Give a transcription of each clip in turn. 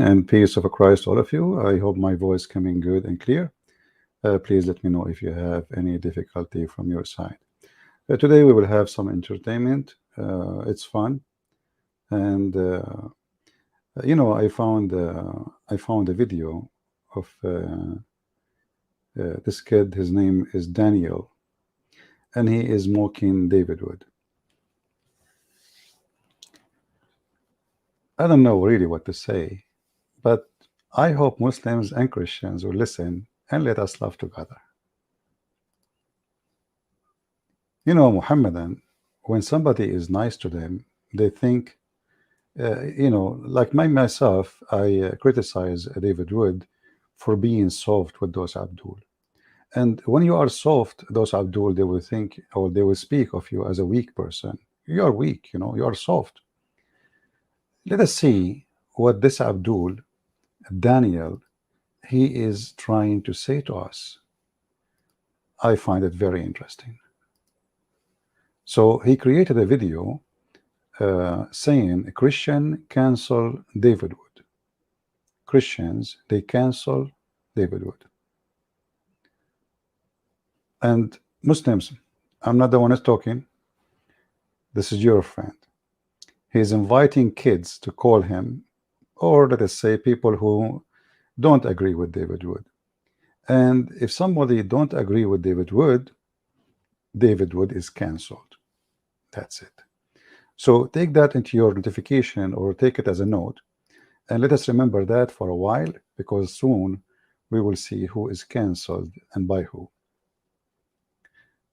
and peace of Christ, all of you. I hope my voice coming good and clear. Please let me know if you have any difficulty from your side. Today we will have some entertainment. It's fun, and you know, I found a video of this kid. His name is Daniel, and he is mocking David Wood. I don't know really what to say, but I hope Muslims and Christians will listen and let us laugh together. You know, Muhammadan, when somebody is nice to them, they think, you know, like myself, I criticize David Wood for being soft with those Abdul. And when you are soft, those Abdul, they will think, or they will speak of you as a weak person. You are weak, you know, you are soft. Let us see what this Abdul, Daniel, he is trying to say to us. I find it very interesting. So he created a video saying Christian cancel David Wood. Christians, they cancel David Wood. And Muslims, I'm not the one who's talking. This is your friend. He's inviting kids to call him, or let us say people who don't agree with David Wood. And if somebody don't agree with David Wood is canceled. That's it. So take that into your notification, or take it as a note, and let us remember that for a while, because soon we will see who is canceled and by who.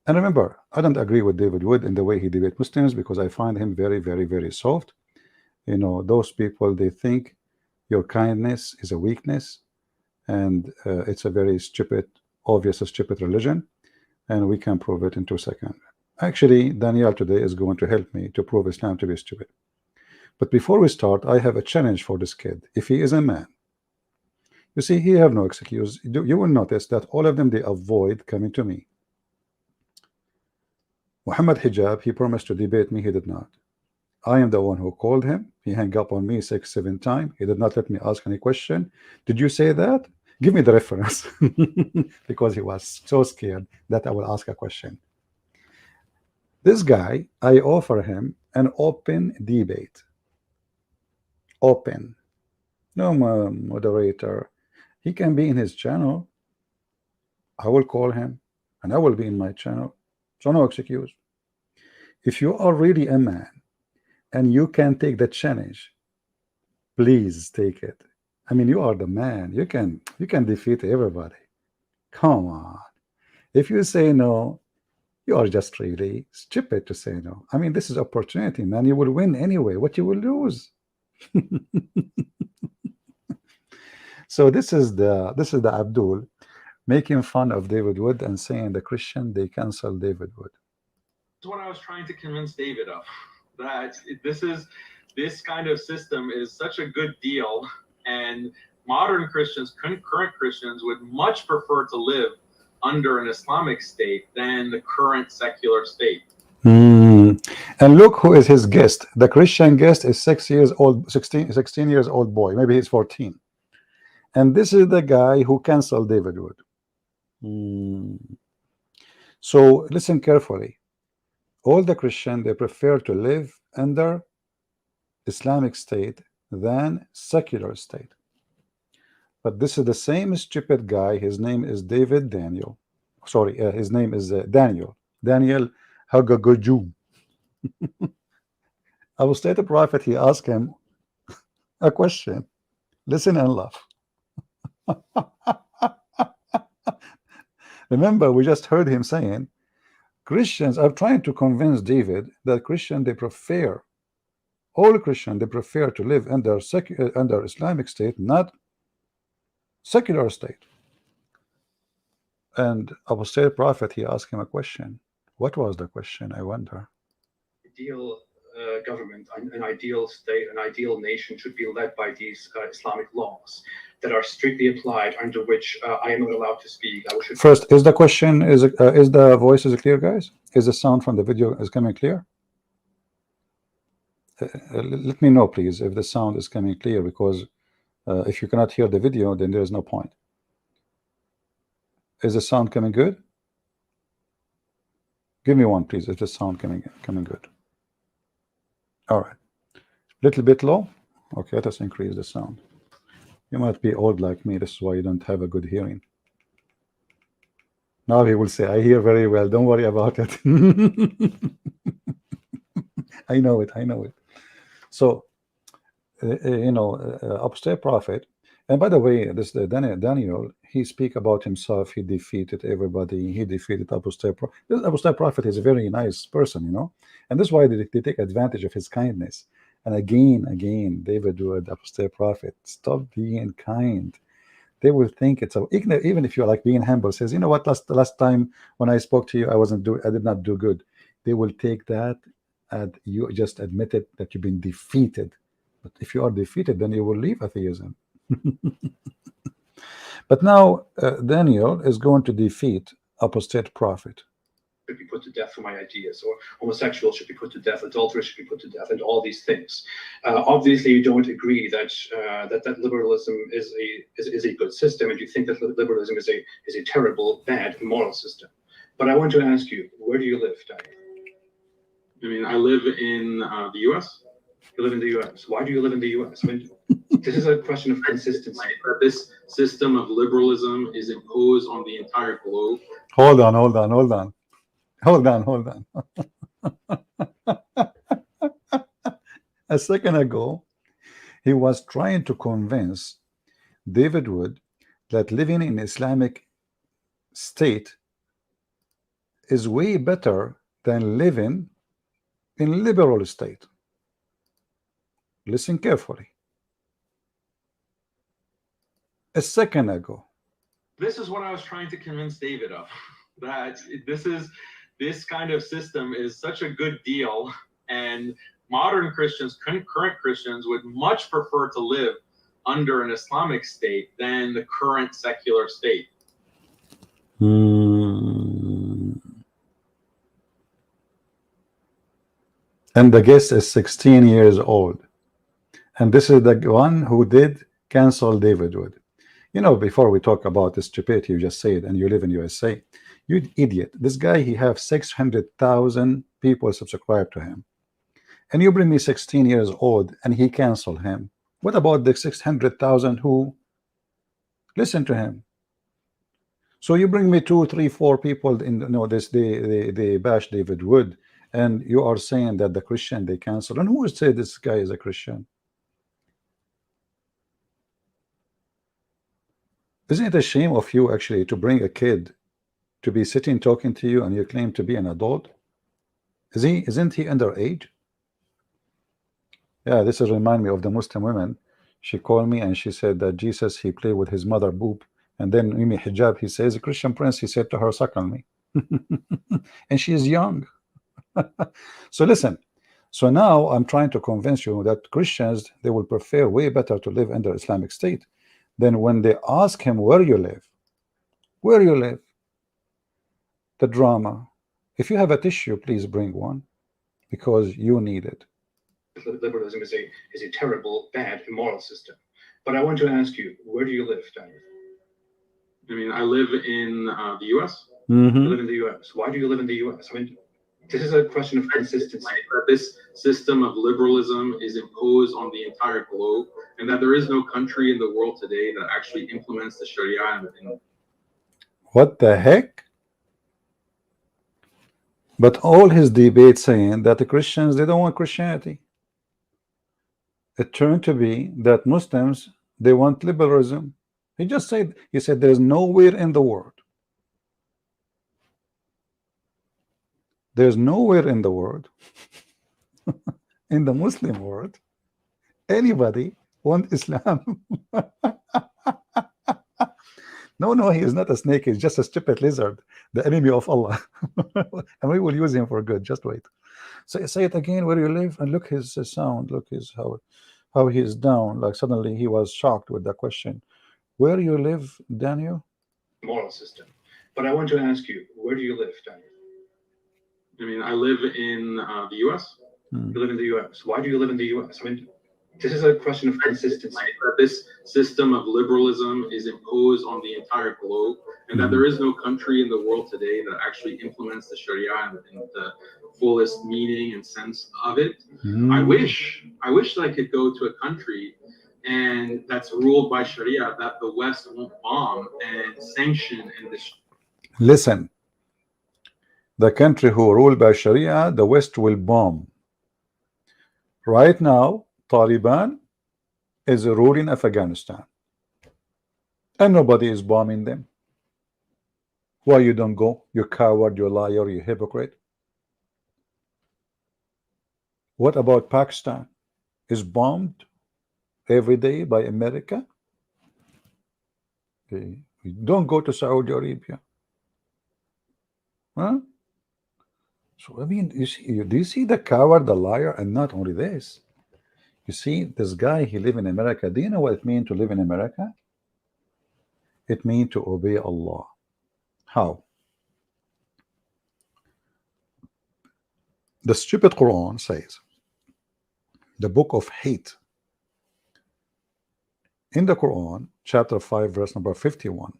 And remember, I don't agree with David Wood in the way he debates Muslims, because I find him very, very, very soft. You know, those people, they think your kindness is a weakness, and it's a very stupid, obvious stupid religion, and we can prove it in 2 seconds. Actually, Daniel today is going to help me to prove Islam to be stupid. But before we start, I have a challenge for this kid. If he is a man, you see, he have no excuse. You will notice that all of them, they avoid coming to me. Muhammad Hijab, he promised to debate me, he did not. I am the one who called him. He hung up on me 6, 7 times. He did not let me ask any question. Did you say that? Give me the reference. Because he was so scared that I will ask a question. This guy, I offer him an open debate. Open. No moderator. He can be in his channel. I will call him, and I will be in my channel. So no excuse. If you are really a man and you can take the challenge, please take it. I mean, you are the man. You can defeat everybody. Come on. If you say no, you are just really stupid to say no. I mean, this is opportunity, man. You will win anyway. What you will lose? So this is the Abdul making fun of David Wood and saying the Christian, they cancel David Wood. That's what I was trying to convince David of. That this kind of system is such a good deal, and modern Christians, current Christians, would much prefer to live under an Islamic state than the current secular state. And look who is his guest. The Christian guest is 6 years old, 16 years old boy. Maybe he's 14. And this is the guy who canceled David Wood. So listen carefully. All the Christians, they prefer to live under Islamic state than secular state. But this is the same stupid guy. His name is Daniel. Sorry, his name is Daniel Hagagaju. I will state the prophet, he asked him a question. Listen and laugh. Remember, we just heard him saying Christians are trying to convince David that Christian, they prefer, all Christian, they prefer to live under Islamic state, not secular state. And Abu Sayyid Prophet, he asked him a question. What was the question, I wonder? Ideal government, an ideal state, an ideal nation should be led by these Islamic laws that are strictly applied, under which I am not allowed to speak. First, is the question, is the voice is clear, guys? Is the sound from the video is coming clear? Let me know, please, if the sound is coming clear, because If you cannot hear the video, then there is no point. Is the sound coming good? Give me one, please. Is the sound coming good? All right. Little bit low. Okay, let us increase the sound. You might be old like me. This is why you don't have a good hearing. Now he will say, I hear very well. Don't worry about it. I know it. I know it. So, you know, upstairs prophet. And by the way, this Daniel, he speak about himself. He defeated everybody. He defeated upstairs prophet. This upstairs prophet is a very nice person, you know. And that's why they take advantage of his kindness. And again, David would, upstairs prophet, stop being kind. They will think it's a, even if you're like being humble, says, you know what, last time when I spoke to you, I did not do good. They will take that and you just admitted that you've been defeated. But if you are defeated, then you will leave atheism. But now Daniel is going to defeat apostate prophet. Should be put to death for my ideas, or homosexuals should be put to death, adulterers should be put to death, and all these things. Obviously, you don't agree that that liberalism is a good system, and you think that liberalism is a terrible, bad, immoral system. But I want to ask you, where do you live, Daniel? I mean, I live in the U.S. You live in the U.S. Why do you live in the U.S.? I mean, this is a question of consistency. This system of liberalism is imposed on the entire globe. Hold on. A second ago, he was trying to convince David Wood that living in Islamic state is way better than living in liberal state. Listen carefully. A second ago. This is what I was trying to convince David of, that this kind of system is such a good deal, and modern Christians, current Christians, would much prefer to live under an Islamic state than the current secular state. And the guest is 16 years old. And this is the one who did cancel David Wood. You know, before we talk about the stupidity you just said, and you live in USA, you idiot. This guy, he have 600,000 people subscribe to him. And you bring me 16 years old and he canceled him. What about the 600,000 who listen to him? So you bring me 2, 3, 4 people in they bash David Wood, and you are saying that the Christian they cancel. And who would say this guy is a Christian? Isn't it a shame of you actually to bring a kid to be sitting talking to you and you claim to be an adult? Isn't he underage? Yeah, this is remind me of the Muslim woman. She called me and she said that Jesus, he played with his mother boob, and then Mimi hijab, he says, a Christian prince, he said to her, suck on me. And she is young. So listen, so now I'm trying to convince you that Christians, they will prefer way better to live under Islamic state. Then when they ask him where you live, the drama. If you have a tissue, please bring one, because you need it. Liberalism is a terrible, bad, immoral system. But I want to ask you, where do you live, Daniel? I mean, I live in the U.S. You live in the U.S. Why do you live in the U.S.? I mean, this is a question of consistency. This system of liberalism is imposed on the entire globe, and that there is no country in the world today that actually implements the Sharia. What the heck? But all his debates saying that the Christians, they don't want Christianity. It turned to be that Muslims, they want liberalism. He said there's nowhere in the world, in the Muslim world, anybody want Islam. No, he is not a snake. He's just a stupid lizard, the enemy of Allah. And we will use him for good. Just wait. So say it again, where you live, and look his sound. Look his how he is down. Like suddenly he was shocked with the question. Where you live, Daniel? Moral system. But I want to ask you, where do you live, Daniel? I mean, I live in the U.S. You live in the U.S. Why do you live in the U.S.? I mean, This is a question of consistency. That this system of liberalism is imposed on the entire globe, and that there is no country in the world today that actually implements the Sharia in the fullest meaning and sense of it. I wish that I could go to a country and that's ruled by Sharia, that the West won't bomb and sanction and destroy. Listen, the country who rule by Sharia, the West will bomb. Right now, Taliban is ruling Afghanistan, and nobody is bombing them. Why you don't go? You coward, you liar, you hypocrite. What about Pakistan? Is bombed every day by America? Okay. Don't go to Saudi Arabia. Huh? So I mean, you see, do you see the coward, the liar, and not only this? You see, this guy, he live in America. Do you know what it means to live in America? It means to obey Allah. How? The stupid Quran says, the book of hate. In the Quran, chapter 5, verse number 51,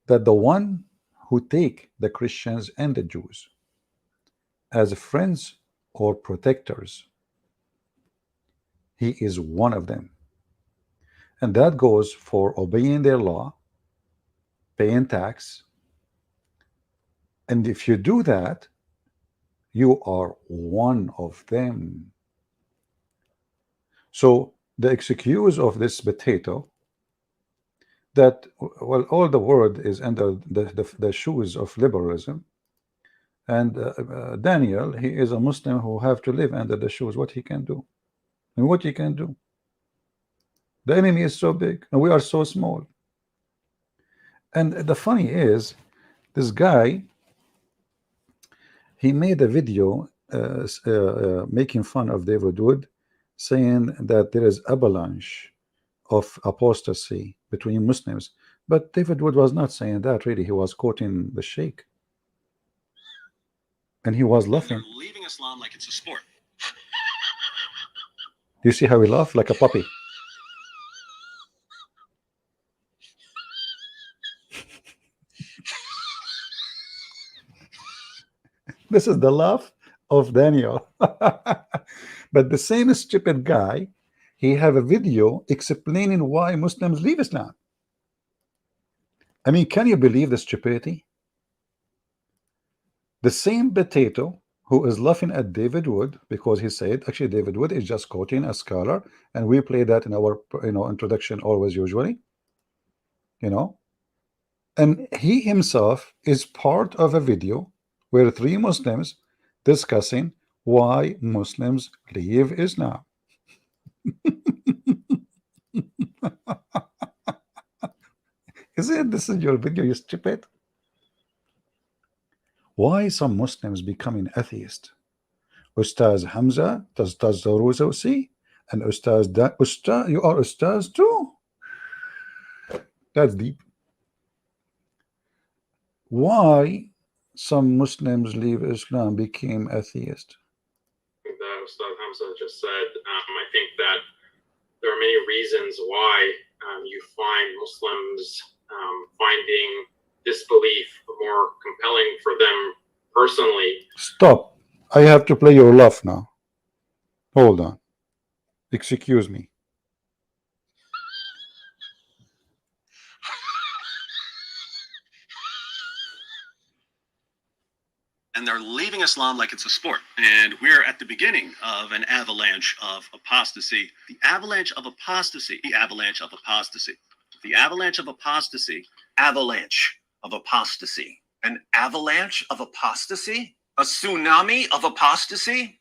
that the one who take the Christians and the Jews as friends or protectors, he is one of them. And that goes for obeying their law, paying tax. And if you do that, you are one of them. So the excuse of this potato that, well, all the world is under the shoes of liberalism, and Daniel, he is a Muslim who have to live under the shoes. What he can do? And what he can do? The enemy is so big and we are so small. And the funny is, this guy, he made a video making fun of David Wood, saying that there is avalanche of apostasy between Muslims. But David Wood was not saying that, really. He was quoting the Sheikh, and he was laughing. They're leaving Islam like it's a sport. Do you see how he laughed like a puppy? This is the laugh of Daniel. But the same stupid guy, he have a video explaining why Muslims leave Islam. I mean, can you believe the stupidity? The same potato who is laughing at David Wood because he said, actually David Wood is just quoting a scholar, and we play that in our introduction always, usually, and he himself is part of a video where 3 Muslims discussing why Muslims leave Islam. This is your video, you stupid? Why some Muslims becoming atheist? Ustaz Hamza, Ustaz Zawruzi, and Ustaz you are Ustaz too? That's deep. Why some Muslims leave Islam, became atheist? That Ustaz Hamza just said, I think that there are many reasons why you find Muslims finding disbelief more compelling for them personally. Stop. I have to play your laugh now. Hold on. Excuse me. And they're leaving Islam like it's a sport. And we're at the beginning of an avalanche of apostasy. The avalanche of apostasy. The avalanche of apostasy. The avalanche of apostasy. Avalanche of apostasy. An avalanche of apostasy? A tsunami of apostasy?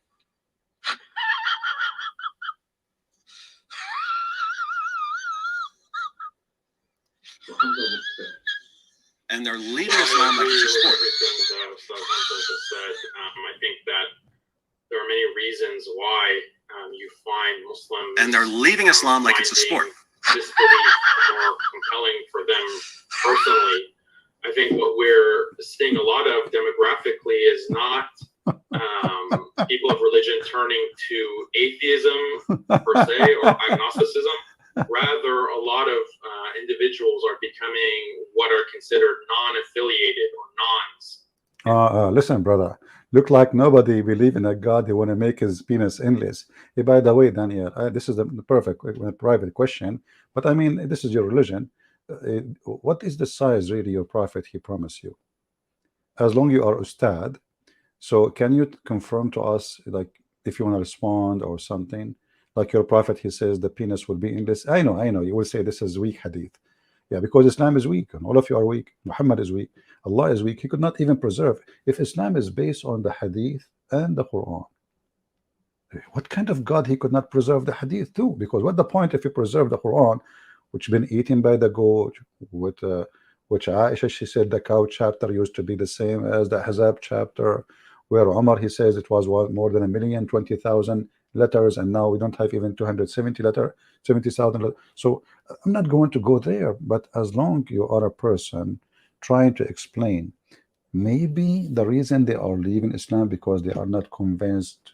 And they're leaving Islam like it's a sport. I think that there are many reasons why you find Muslims and they're leaving Islam like it's a sport. Disbelief more compelling for them personally. I think what we're seeing a lot of demographically is not people of religion religion turning to atheism per se or agnosticism. Rather, a lot of individuals are becoming what are considered non-affiliated or nons. Listen, brother. Look like nobody believe in a God. They want to make his penis endless. Hey, by the way, Daniel, this is the perfect private question. But I mean, this is your religion. What is the size really your prophet he promised you? As long you are ustad. So can you confirm to us, like, if you want to respond or something, like your prophet, he says the penis will be endless. I know, you will say this is weak hadith. Yeah, because Islam is weak and all of you are weak. Muhammad is weak. Allah is weak. He could not even preserve. If Islam is based on the hadith and the Quran, what kind of God he could not preserve the hadith too? Because what the point if you preserve the Quran, which been eaten by the goat, with which Aisha, she said the cow chapter used to be the same as the Hazab chapter, where Umar, he says it was more than 1,020,000 letters, and now we don't have even 270,000. So I'm not going to go there, but as long you are a person trying to explain, maybe the reason they are leaving Islam because they are not convinced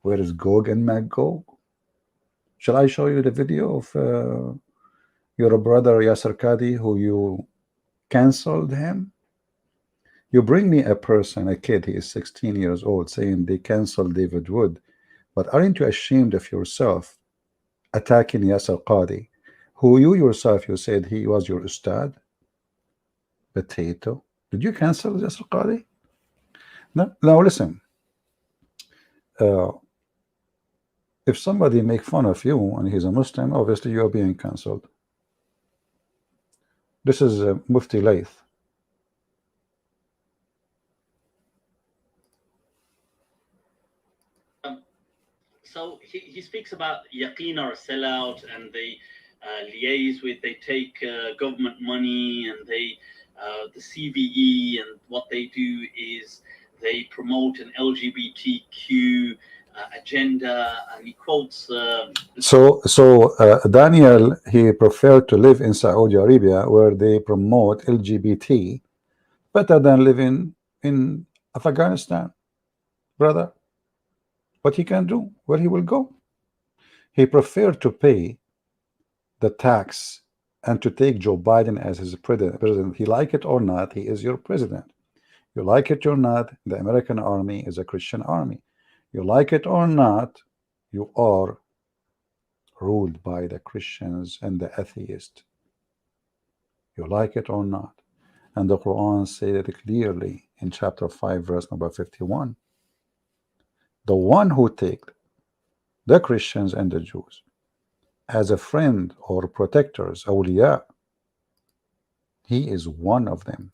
where is Gog and Magog. Shall I show you the video of your brother Yasser Qadi, who you canceled him? You bring me a person, a kid, he is 16 years old, saying they canceled David Wood. But aren't you ashamed of yourself attacking Yasser Qadi, who you yourself, you said he was your ustad? Potato. Did you cancel Yasser Qadi? No. Now listen. If somebody make fun of you and he's a Muslim, obviously you are being cancelled. This is Mufti Laith. So he speaks about yaqeen or a sellout, and they liaise with, they take government money, and they the CVE, and what they do is they promote an LGBTQ agenda, and he quotes. So Daniel, he preferred to live in Saudi Arabia where they promote LGBT better than living in Afghanistan, brother. What he can do, where he will go? He preferred to pay the tax and to take Joe Biden as his president. He like it or not, he is your president. You like it or not, the American army is a Christian army. You like it or not, you are ruled by the Christians and the atheists. You like it or not. And the Quran said it clearly in chapter 5, verse number 51. The one who takes the Christians and the Jews as a friend or protectors, awliya, he is one of them.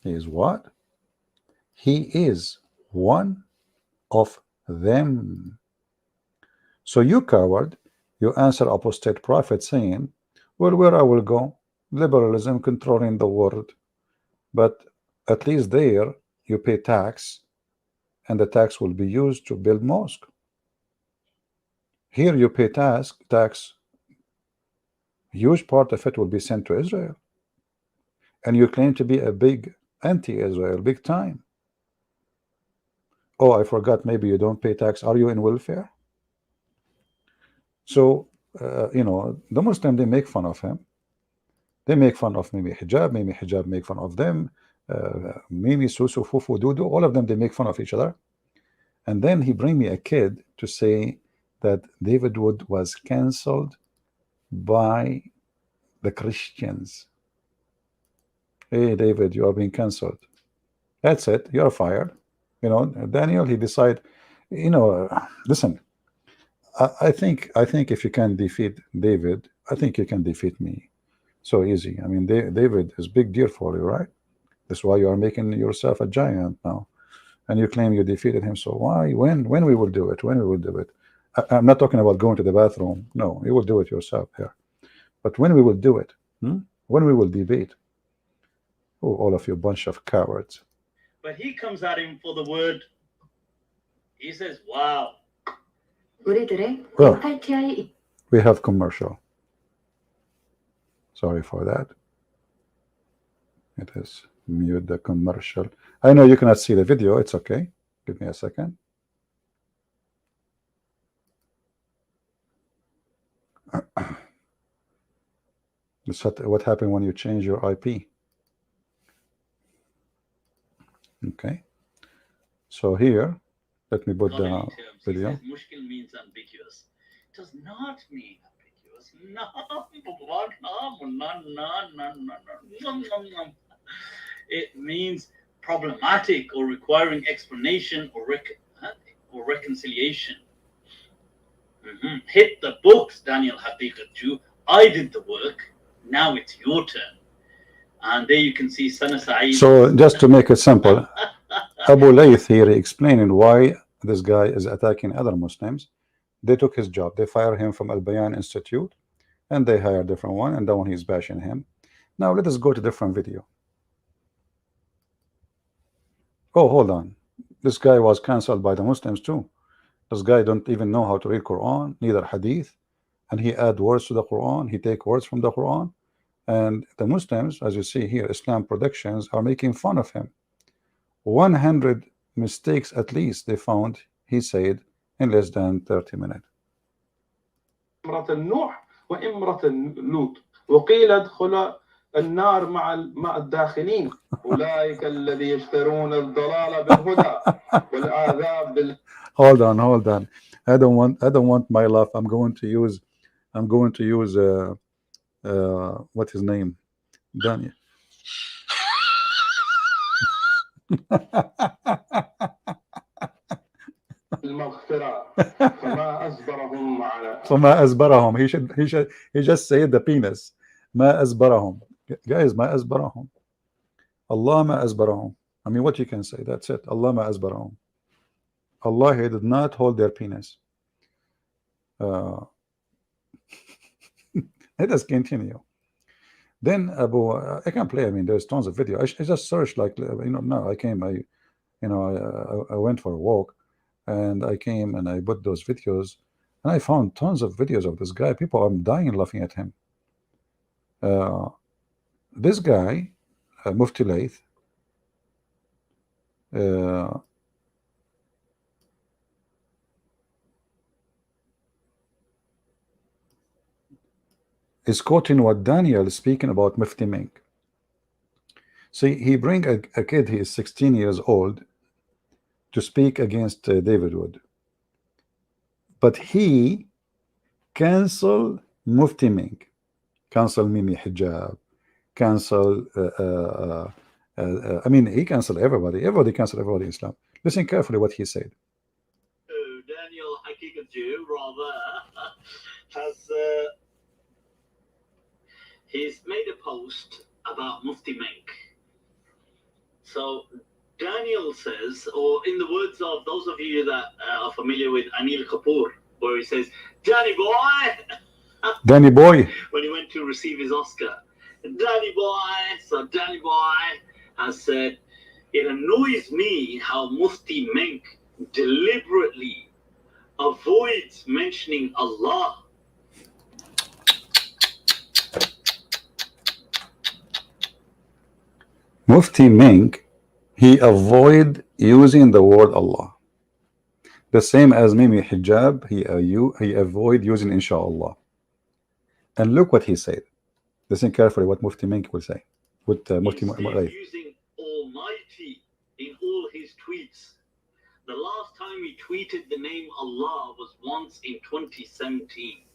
He is what? He is one of them. So you coward, you answer apostate prophet saying, well, where I will go? Liberalism controlling the world. But at least there you pay tax, and the tax will be used to build mosque. Here you pay tax, huge part of it will be sent to Israel. And you claim to be a big anti-Israel, big time. Oh, I forgot, maybe you don't pay tax. Are you in welfare? So, you know, the Muslim, they make fun of him. They make fun of maybe hijab make fun of them. Mimi, Susu, Fufu, Dudu, all of them, they make fun of each other. And then he bring me a kid to say that David Wood was cancelled by the Christians. Hey, David, you are being cancelled. That's it. You're fired. You know, Daniel, he decide, you know, listen, I think if you can defeat David, I think you can defeat me. So easy. I mean, David is big deal for you, right? That's why you are making yourself a giant now. And you claim you defeated him. So why? When we will do it? When we will do it? I'm not talking about going to the bathroom. No, you will do it yourself here. But when we will do it? When we will debate? Oh, all of you bunch of cowards. But he comes at him for the word. He says, wow. Well, we have commercial. Sorry for that. It is mute the commercial. I know you cannot see the video. It's okay. Give me a second. That's what happened when you change your IP. Okay, so here, let me put the Scholarly terms. He video. says mushkil means ambiguous. It does not mean ambiguous. No, no. It means problematic or requiring explanation or reconciliation. Hit the books, Daniel Haqiqat Jew. I did the work. Now it's your turn. And there you can see Sana Saeed. So just to make it simple, Abu Layth here explaining why this guy is attacking other Muslims. They took his job. They fired him from Al Bayan Institute, and they hired a different one, and that one he's bashing him. Now let us go to different video. Oh, hold on. This guy was cancelled by the Muslims too. This guy don't even know how to read Quran, neither Hadith, and he add words to the Quran. He take words from the Quran, and the Muslims, as you see here, Islam Productions, are making fun of him. 100 mistakes at least they found, he said, in less than 30 minutes. امرأة نوح وامرأة لوط وقيل ادخل النار مع الداخلين أولئك الذي يشترون الضلال بالهدى والعذاب بال. Hold on. I don't want my laugh. I'm going to use what's his name? Daniel. المغفرة فما أصبرهم على. فما أصبرهم. He just said the penis. ما أصبرهم. Guys, ما أصبرهم. Allah ما أصبرهم. I mean, what you can say? That's it. Allah ما أصبرهم. Allah, he did not hold their penis. Let us continue. Then Abu, I can play. I mean, there's tons of video. I just searched, like, now I came. I went for a walk, and I came and I put those videos, and I found tons of videos of this guy. People are dying laughing at him. This guy, Mufti Layth, is quoting what Daniel is speaking about Mufti Mink. See, he bring a kid, he is 16 years old, to speak against David Wood. But he cancel Mufti Mink, cancel Mimi Hijab, cancel, I mean, he cancel everybody. Everybody cancel everybody in Islam. Listen carefully what he said. Daniel Haqiqat Jew, rather, has... he's made a post about Mufti Mink. So Daniel says, or in the words of those of you that are familiar with Anil Kapoor, where he says, Danny boy, Danny boy, when he went to receive his Oscar, Danny boy. So Danny boy has said, it annoys me how Mufti Mink deliberately avoids mentioning Allah. Mufti Mink, he avoid using the word Allah. The same as Mimi Hijab, he avoid using Inshallah. And look what he said. Listen carefully what Mufti Mink will say. With Mufti Layth. Using Almighty in all his tweets. The last time he tweeted the name Allah was once in 2017.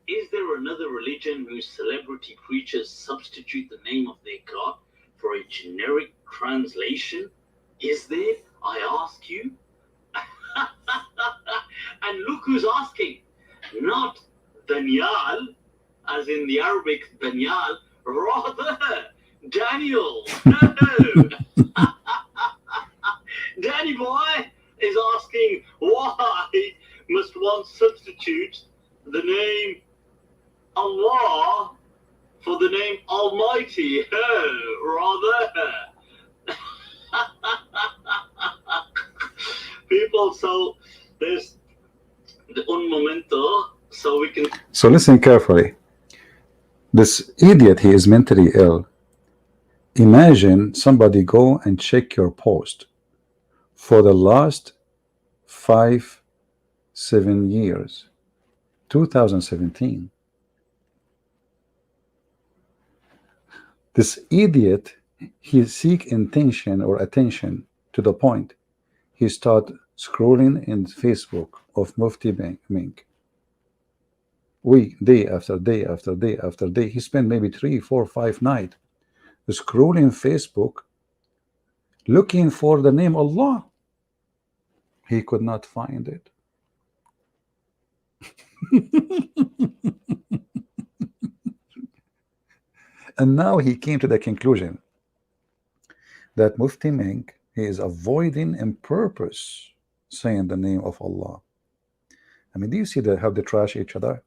Is there another religion whose celebrity preachers substitute the name of their God for a generic translation? Is there? I ask you. And look who's asking. Not Daniel, as in the Arabic Daniel, rather Daniel. No. Danny boy is asking, why must one substitute the name Allah for the name Almighty? Rather. People, so there's un momento, so we can. So listen carefully. This idiot, he is mentally ill. Imagine somebody go and check your post for the last 5-7 years, 2017. This idiot, he seek intention or attention to the point he start scrolling in Facebook of Mufti Mink. Day after day after day after day. He spent maybe 3, 4, 5 nights scrolling Facebook looking for the name Allah. He could not find it. And now he came to the conclusion that Mufti Mink, he is avoiding on purpose saying the name of Allah. I mean, do you see how they trash each other?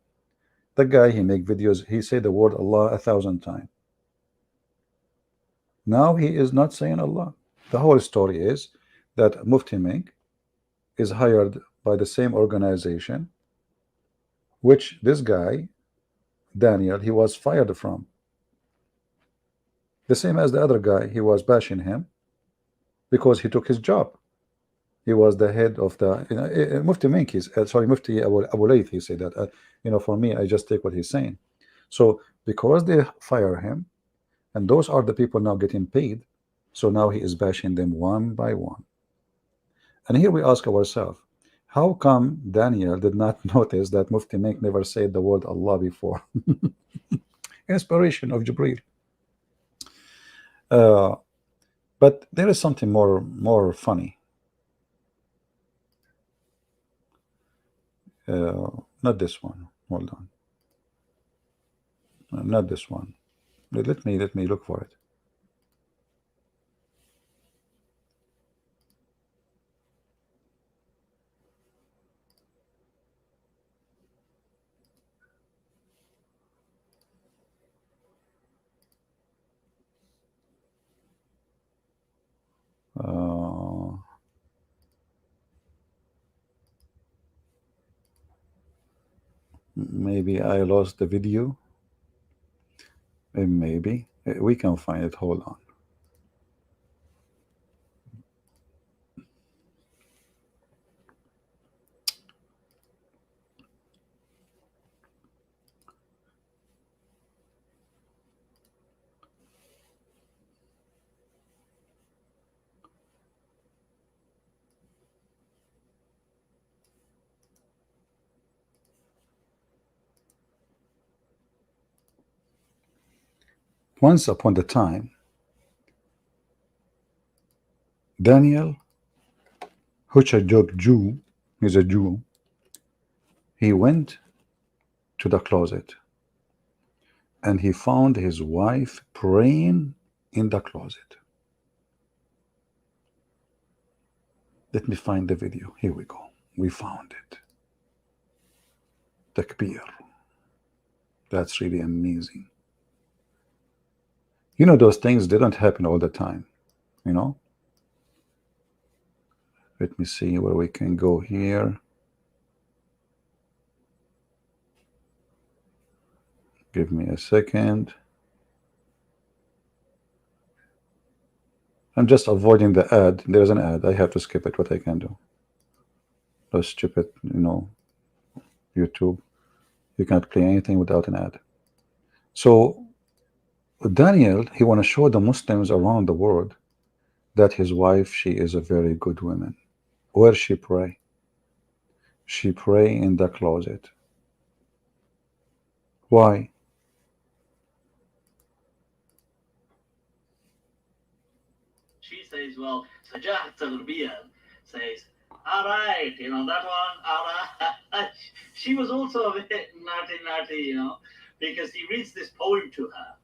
The guy, he make videos, he say the word Allah 1,000 times. Now he is not saying Allah. The whole story is that Mufti Mink is hired by the same organization which this guy, Daniel, he was fired from. The same as the other guy, he was bashing him because he took his job. He was the head of the, Mufti Mink is, sorry, Mufti Abu Layth, he said that, for me, I just take what he's saying. So because they fire him, and those are the people now getting paid, so now he is bashing them one by one. And here we ask ourselves, how come Daniel did not notice that Mufti Mink never said the word Allah before? Inspiration of Jibreel. But there is something more funny. Not this one. Hold on. Not this one. Let me look for it. Maybe I lost the video. Maybe we can find it. Hold on. Once upon a time, Daniel, who's a Jew, he's a Jew, he went to the closet and he found his wife praying in the closet. Let me find the video. Here we go. We found it. Takbir. That's really amazing. Those things, they don't happen all the time, Let me see where we can go here. Give me a second. I'm just avoiding the ad. There's an ad. I have to skip it. What I can do. Let's skip it, YouTube. You cannot play anything without an ad. So Daniel, he want to show the Muslims around the world that his wife, she is a very good woman. Where she pray? She pray in the closet. Why? She says, well, Sajah Tagrbiyah says, all right, that one, all right. She was also a bit naughty, because he reads this poem to her,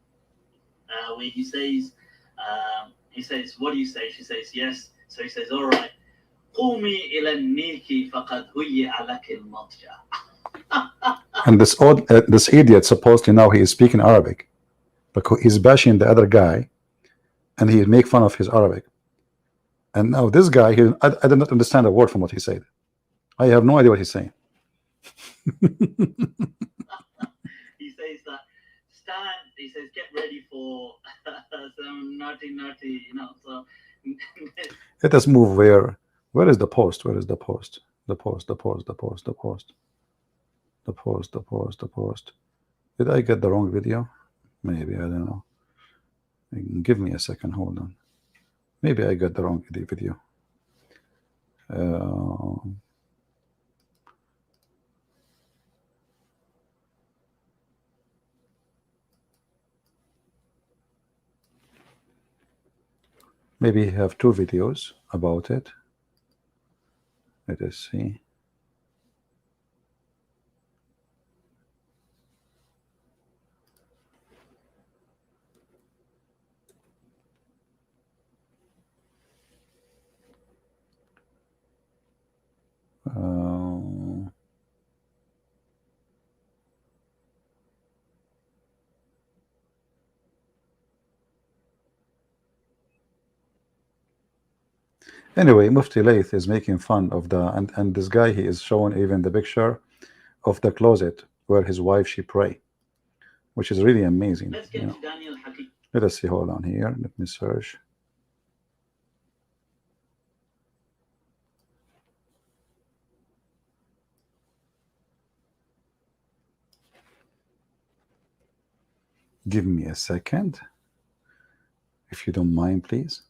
where he says, what do you say? She says, yes. So he says, all right. قومي إلى النيك فقد هيئ لك المضجع. And this idiot, supposedly now he is speaking Arabic, because he's bashing the other guy, and he make fun of his Arabic. And now this guy, I did not understand a word from what he said. I have no idea what he's saying. He says that stand. He says get ready for some naughty, So let us move where. Where is the post? Where is the post? The post. Did I get the wrong video? Maybe, I don't know. Give me a second, hold on. Maybe I got the wrong video. Maybe you have two videos about it. Let us see. Anyway, Mufti Laith is making fun of the and this guy, he is showing even the picture of the closet where his wife she pray, which is really amazing. Let's get to Daniel Hakim. Let us see. Hold on here. Let me search. Give me a second, if you don't mind, please.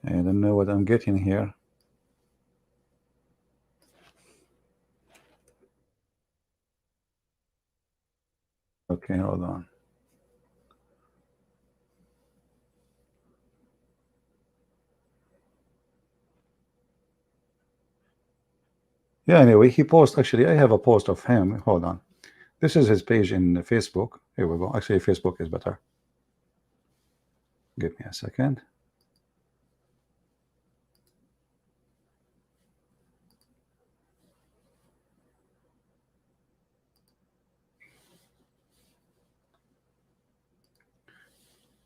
I don't know what I'm getting here. Okay, hold on. Yeah, anyway, he posts, actually, I have a post of him. Hold on. This is his page in Facebook. Here we go. Actually, Facebook is better. Give me a second.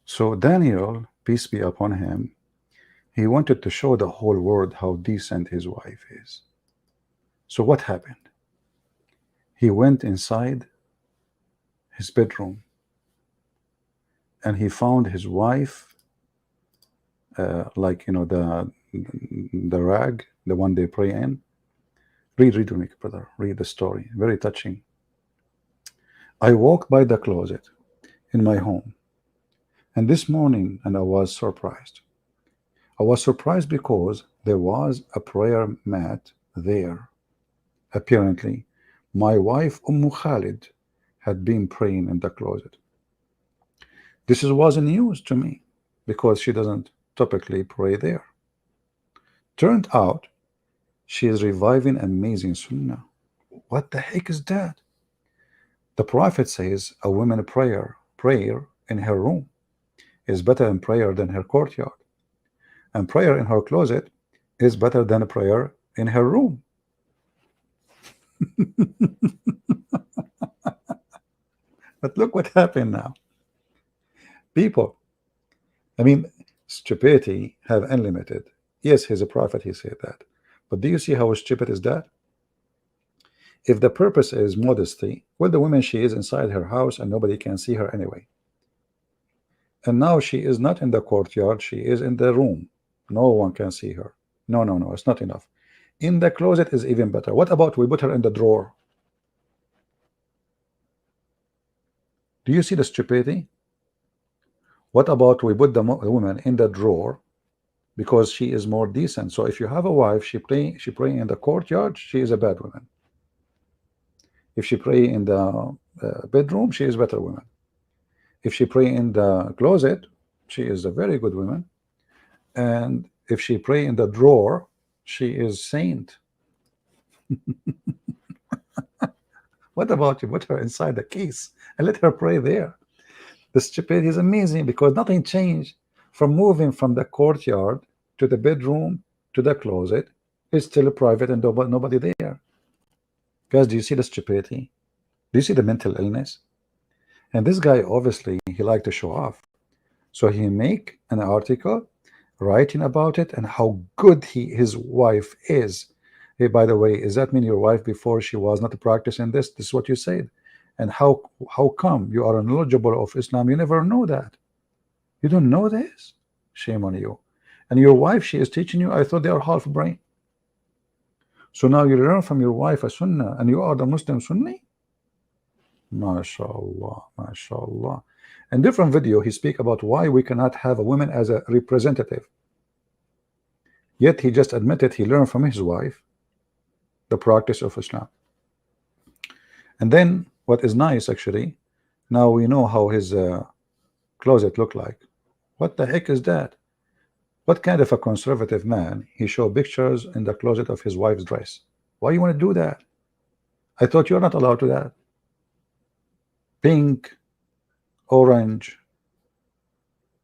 So Daniel, peace be upon him, he wanted to show the whole world how decent his wife is. So what happened? He went inside his bedroom and he found his wife, like, you know, the rag, the one they pray in. Read with me, brother. Read the story. Very touching. I walked by the closet in my home, and this morning, and I was surprised. I was surprised because there was a prayer mat there. Apparently, my wife Khalid had been praying in the closet. This was news to me because she doesn't typically pray there. Turned out she is reviving amazing sunnah. What the heck is that? The Prophet says a woman prayer in her room is better in prayer than her courtyard, and prayer in her closet is better than a prayer in her room. But look what happened now. People, I mean, stupidity have unlimited. Yes, he's a prophet, he said that. But do you see how stupid is that? If the purpose is modesty, well, the woman, she is inside her house and nobody can see her anyway. And now she is not in the courtyard, she is in the room. No one can see her. No, it's not enough. In the closet is even better. What about we put her in the drawer? Do you see the stupidity? What about we put the woman in the drawer because she is more decent? So if you have a wife, she praying in the courtyard, she is a bad woman. If she pray in the bedroom, she is better woman. If she pray in the closet, she is a very good woman. And if she pray in the drawer, she is saint. What about you put her inside the case and let her pray there? The stupidity is amazing because nothing changed from moving from the courtyard to the bedroom to the closet. It's still private and nobody there. Guys, do you see the stupidity? Do you see the mental illness? And this guy, obviously, he liked to show off. So he make an article writing about it and how good his wife is Hey, by the way, is that mean your wife before she was not practicing this? This is what you said. And how come you are knowledgeable of Islam? You never know that. You don't know this? Shame on you. And your wife, she is teaching you. I thought they are half brain. So now you learn from your wife a sunnah, and you are the Muslim Sunni. MashaAllah, MashaAllah. In different video, he speak about why we cannot have a woman as a representative. Yet he just admitted he learned from his wife the practice of Islam. And then what is nice, actually, now we know how his closet looked like. What the heck is that? What kind of a conservative man? He showed pictures in the closet of his wife's dress. Why you want to do that? I thought you're not allowed to that. Pink, orange,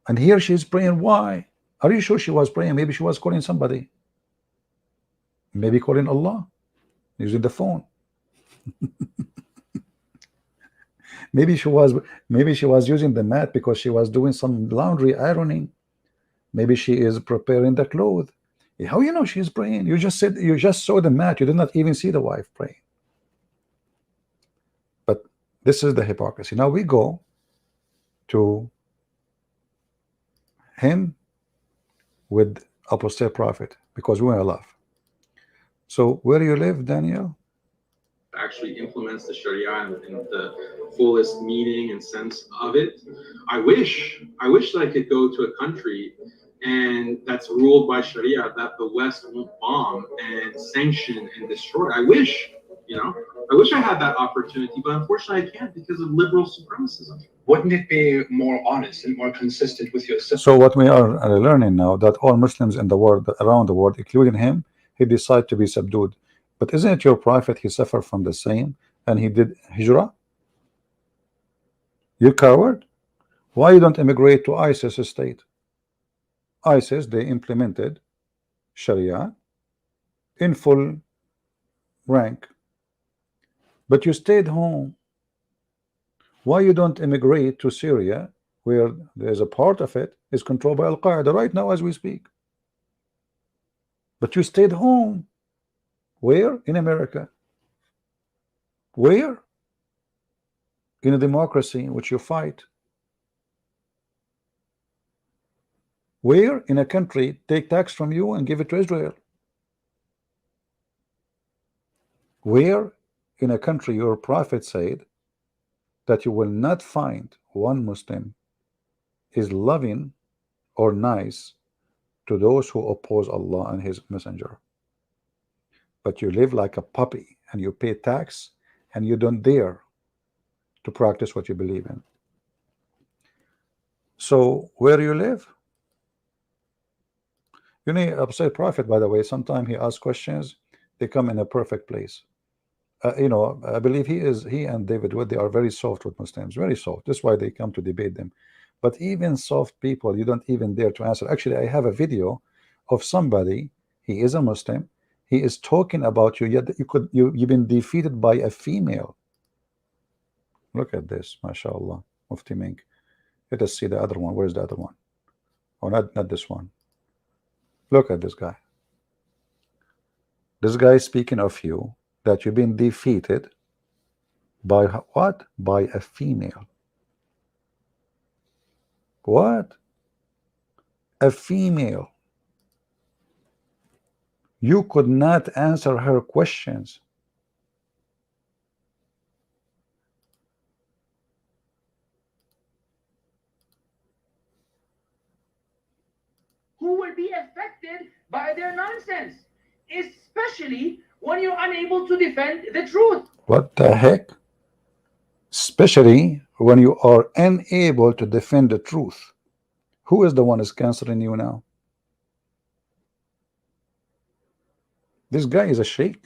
and here she's praying. Why? Are you sure she was praying? Maybe she was calling somebody, maybe calling Allah using the phone. maybe she was using the mat because she was doing some laundry, ironing. Maybe she is preparing the clothes. How you know she's praying? You just said you just saw the mat. You did not even see the wife praying. But this is the hypocrisy. Now we go to him with apostate prophet because we want to love. So where do you live, Daniel? Actually implements the Sharia in the fullest meaning and sense of it. I wish that I could go to a country and that's ruled by Sharia that the West won't bomb and sanction and destroy. I wish I had that opportunity, but unfortunately I can't because of liberal supremacism. Wouldn't it be more honest and more consistent with yourself? So what we are learning now, that all Muslims in the world, around the world, including him, he decided to be subdued. But isn't it your prophet? He suffered from the same, and he did hijrah. You coward! Why you don't immigrate to ISIS state? ISIS, they implemented Sharia in full rank, but you stayed home. Why you don't immigrate to Syria, where there's a part of it is controlled by Al-Qaeda right now as we speak? But you stayed home. Where? In America. Where? In a democracy in which you fight. Where? In a country take tax from you and give it to Israel. Where? In a country your prophet said that you will not find one Muslim is loving or nice to those who oppose Allah and his messenger, but you live like a puppy and you pay tax and you don't dare to practice what you believe in. So where do you live? You know, Apostate Prophet, by the way, sometimes he asks questions, they come in a perfect place. I believe he and David Wood, they are very soft with Muslims, very soft. That's why they come to debate them. But even soft people, you don't even dare to answer. Actually, I have a video of somebody, he is a Muslim, he is talking about you, yet you've been defeated by a female. Look at this, mashallah, Mufti Mink. Let us see the other one. Where's the other one? Oh, not this one. Look at this guy. This guy is speaking of you, that you've been defeated by what? By a female. What? A female. You could not answer her questions. Who will be affected by their nonsense, especially when you're unable to defend the truth. What the heck? Especially when you are unable to defend the truth. Who is the one is canceling you now? This guy is a sheikh.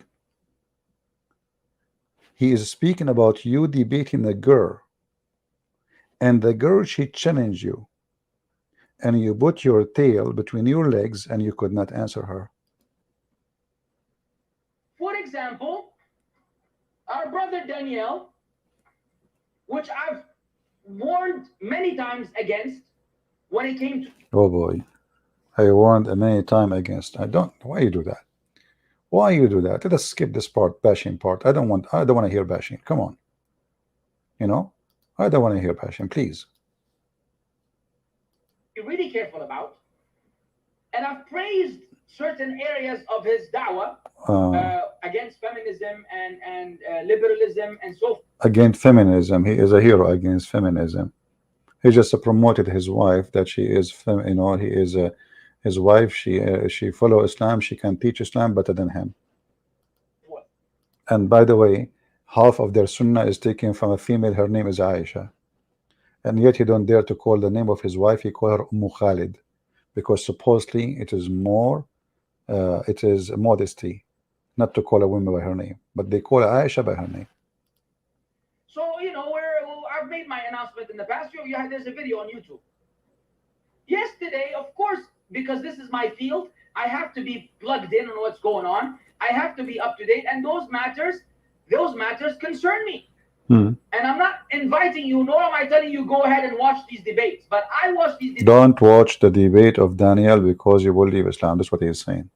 He is speaking about you debating a girl, and the girl, she challenged you, and you put your tail between your legs and you could not answer her. For example, our brother Daniel, which I've warned many times against when it came to... Oh boy, I warned many times against. I don't. Why you do that? Why you do that? Let us skip this part, bashing part. I don't want to hear bashing. Come on. You know, I don't want to hear bashing, please. Be really careful about. And I've praised certain areas of his da'wah against feminism and liberalism and so forth. Against feminism, he is a hero against feminism. He just promoted his wife that she is, he is his wife. She follow Islam. She can teach Islam better than him. What? And by the way, half of their sunnah is taken from a female. Her name is Aisha, and yet he don't dare to call the name of his wife. He call her Khalid, because supposedly it is more, it is modesty, not to call a woman by her name, but they call Aisha by her name. So, you know, I've made my announcement in the past. There's a video on YouTube. Yesterday, of course, because this is my field, I have to be plugged in on what's going on. I have to be up to date, and those matters concern me. And I'm not inviting you, nor am I telling you go ahead and watch these debates. But I watch these debates. Don't watch the debate of Daniel because you will leave Islam. That's what he is saying.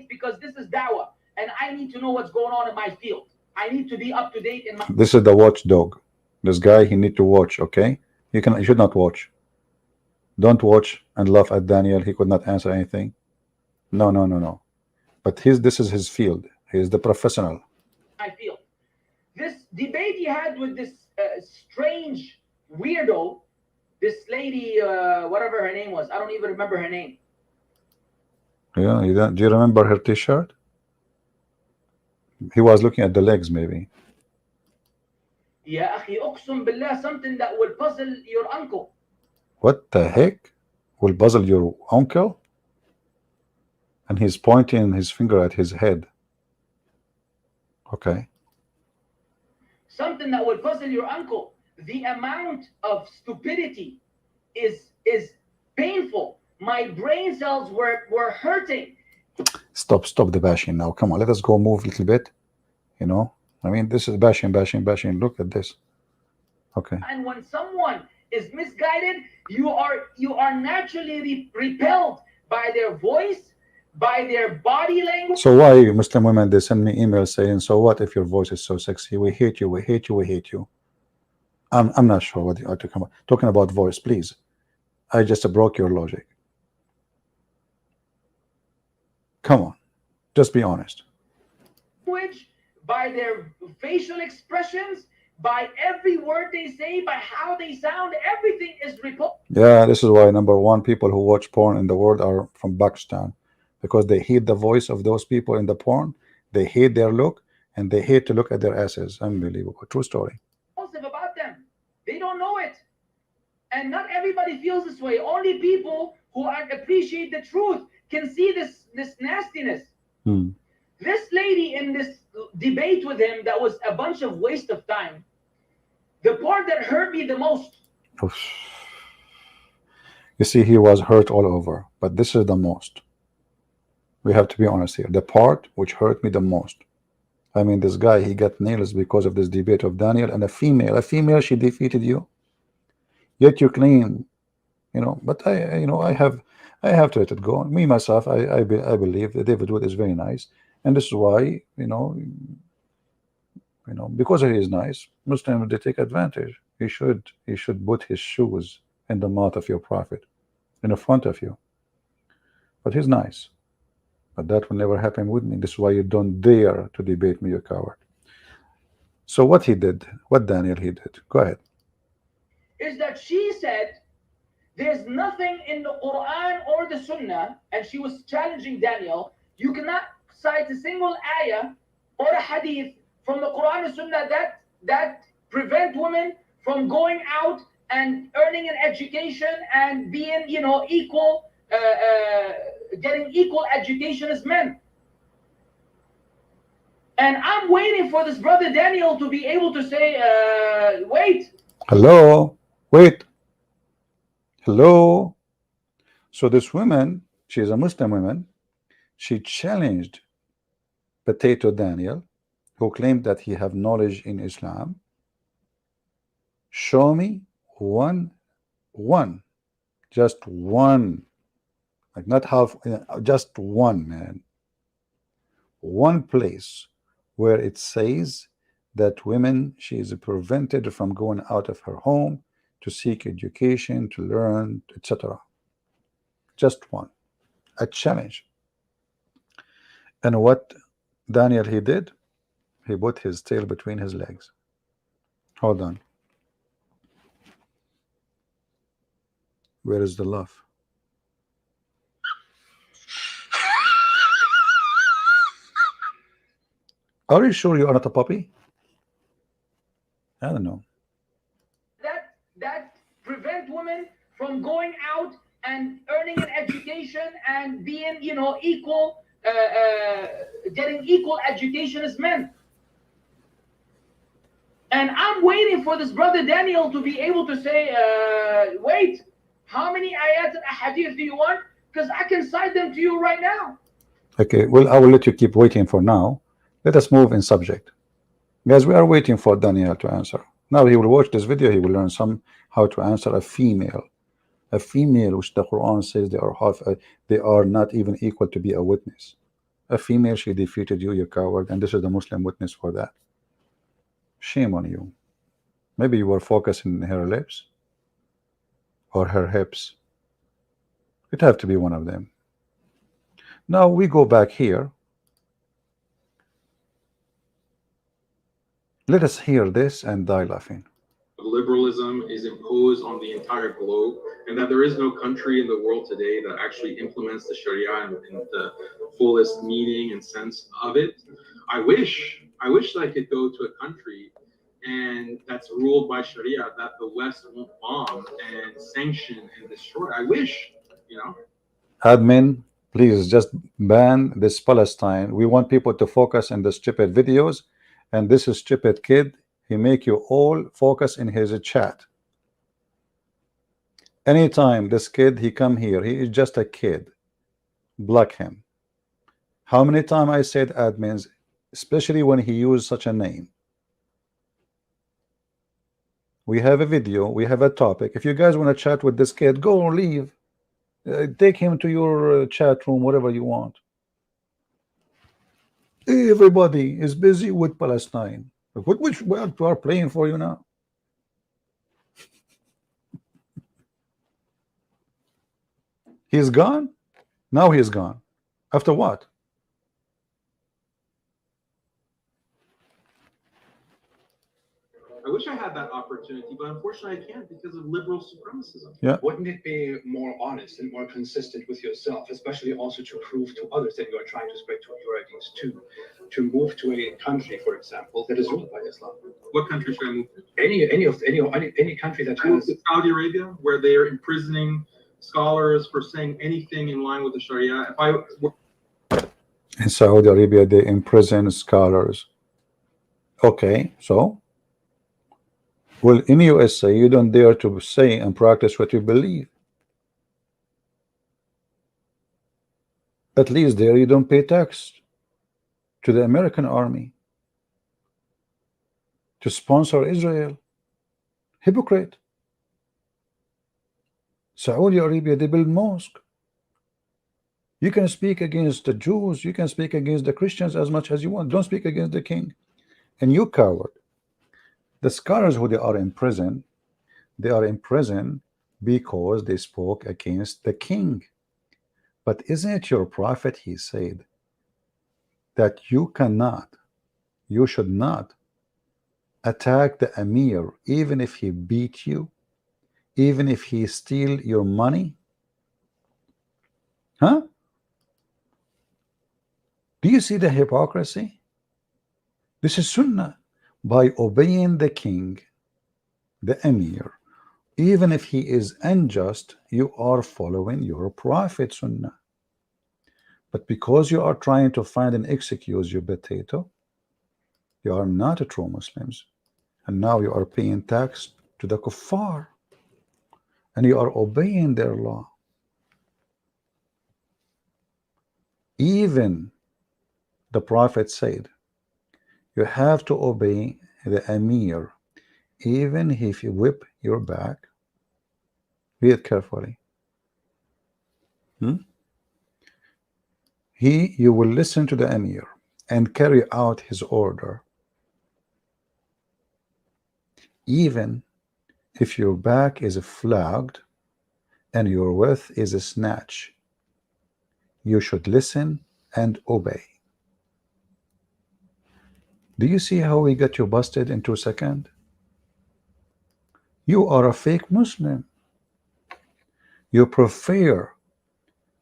Because this is da'wah, and I need to know what's going on in my field. I need to be up to date in my. This is the watchdog. This guy, he need to watch. Okay, you should not watch. Don't watch and laugh at Daniel. He could not answer anything. No. But this is his field. He is the professional. My field. This debate he had with this strange weirdo, this lady, whatever her name was, I don't even remember her name. Yeah, do you remember her T-shirt? He was looking at the legs, maybe. Ya akhi, uqsum billah, something that will puzzle your uncle. What the heck? Will puzzle your uncle? And he's pointing his finger at his head. Okay. Something that will puzzle your uncle. The amount of stupidity is painful. My brain cells were hurting. Stop the bashing now. Come on, let us go move a little bit. You know, I mean, this is bashing. Look at this. Okay. And when someone is misguided, you are naturally repelled by their voice, by their body language. So why Muslim women, they send me emails saying, so what if your voice is so sexy? We hate you. I'm not sure what you are talking about voice, please. I just broke your logic. Come on, just be honest. By their facial expressions, by every word they say, by how they sound, everything is repulsive. Yeah, this is why number one, people who watch porn in the world are from Pakistan, because they hate the voice of those people in the porn, they hate their look, and they hate to look at their asses. Unbelievable. True story. About them, they don't know it, and not everybody feels this way. Only people who appreciate the truth can see this nastiness. This lady in this debate with him, that was a bunch of waste of time. The part that hurt me the most. You see, he was hurt all over, but this is the most. We have to be honest here. The part which hurt me the most. I mean, this guy, he got nails because of this debate of Daniel, and a female, she defeated you. Yet you claim, but I have to let it go. Me myself, I believe that David Wood is very nice, and this is why, because he is nice, Muslims, they take advantage. He should put his shoes in the mouth of your prophet, in the front of you. But he's nice. But that will never happen with me. This is why you don't dare to debate me, you coward. So what he did, what Daniel he did, go ahead. Is that she said there's nothing in the Quran or the Sunnah, and she was challenging Daniel. You cannot cite a single ayah or a hadith from the Quran and Sunnah that prevent women from going out and earning an education and being, equal, getting equal education as men. And I'm waiting for this brother Daniel to be able to say, wait. Hello, wait. Hello. So this woman, she is a Muslim woman. She challenged Potato Daniel, who claimed that he have knowledge in Islam. Show me one, just one, like not half, just one, man. one place where it says that women, she is prevented from going out of her home to seek education, to learn, etc. Just one. A challenge. And what Daniel he did, he put his tail between his legs. Hold on. Where is the love? Are you sure you are not a puppy? I don't know. That prevent women from going out and earning an education and being, you know, equal, getting equal education as men. And I'm waiting for this brother Daniel to be able to say, wait, how many ayat and ahadith do you want? Because I can cite them to you right now. Okay, well, I will let you keep waiting for now. Let us move in subject. Guys, we are waiting for Daniel to answer. Now he will watch this video, he will learn some how to answer a female. A female, which the Quran says they are half, they are not even equal to be a witness. A female, she defeated you, you coward, and this is the Muslim witness for that. Shame on you. Maybe you were focusing on her lips or her hips. It have to be one of them. Now we go back here. Let us hear this and die laughing. Liberalism is imposed on the entire globe, and that there is no country in the world today that actually implements the Sharia in the fullest meaning and sense of it. I wish that I could go to a country and that's ruled by Sharia, that the West won't bomb and sanction and destroy. I wish, you know. Admin, please just ban this Palestine. We want people to focus on the stupid videos, and this is stupid kid. He make you all focus in his chat. Anytime this kid he come here, he is just a kid. Block him. How many times I said admins, especially when he used such a name. We have a video, we have a topic. If you guys want to chat with this kid, go or leave. Take him to your chat room, whatever you want. Everybody is busy with Palestine. Which world are playing for you now? He's gone. Now he's gone. After what? I wish I had that opportunity, but unfortunately I can't because of liberal supremacism. Yeah. Wouldn't it be more honest and more consistent with yourself, especially also to prove to others that you are trying to spread your ideas to move to a country, for example, that is ruled by Islam? What country should I move to? Any country that I move has to Saudi Arabia, where they are imprisoning scholars for saying anything in line with the Sharia. If I In Saudi Arabia, they imprison scholars. Okay, so well, in USA, you don't dare to say and practice what you believe. At least there you don't pay tax to the American army to sponsor Israel. Hypocrite. Saudi Arabia, they build mosque. You can speak against the Jews, you can speak against the Christians as much as you want. Don't speak against the king. And you coward. The scholars who they are in prison because they spoke against the king. But isn't it your prophet, he said, that you should not attack the emir, even if he beat you, even if he steal your money? Huh? Do you see the hypocrisy? This is sunnah. By obeying the king, the emir, even if he is unjust, you are following your prophet sunnah. But because you are trying to find an excuse, you potato, you are not a true Muslims. And now you are paying tax to the kuffar, and you are obeying their law. Even the prophet said, you have to obey the emir, even if he whip your back. Read carefully. You will listen to the emir, and carry out his order, even if your back is flogged and your wealth is snatched. You should listen and obey. Do you see how we got you busted in 2 seconds? You are a fake Muslim. You prefer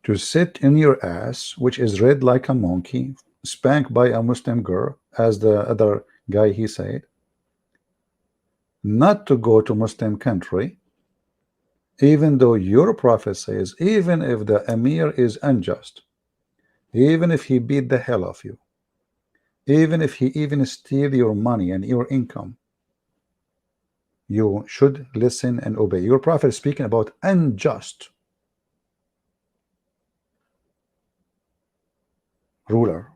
to sit in your ass, which is red like a monkey, spanked by a Muslim girl, as the other guy he said, not to go to Muslim country, even though your prophet says, even if the emir is unjust, even if he beat the hell of you, even if he even steal your money and your income, you should listen and obey. Your prophet is speaking about unjust ruler.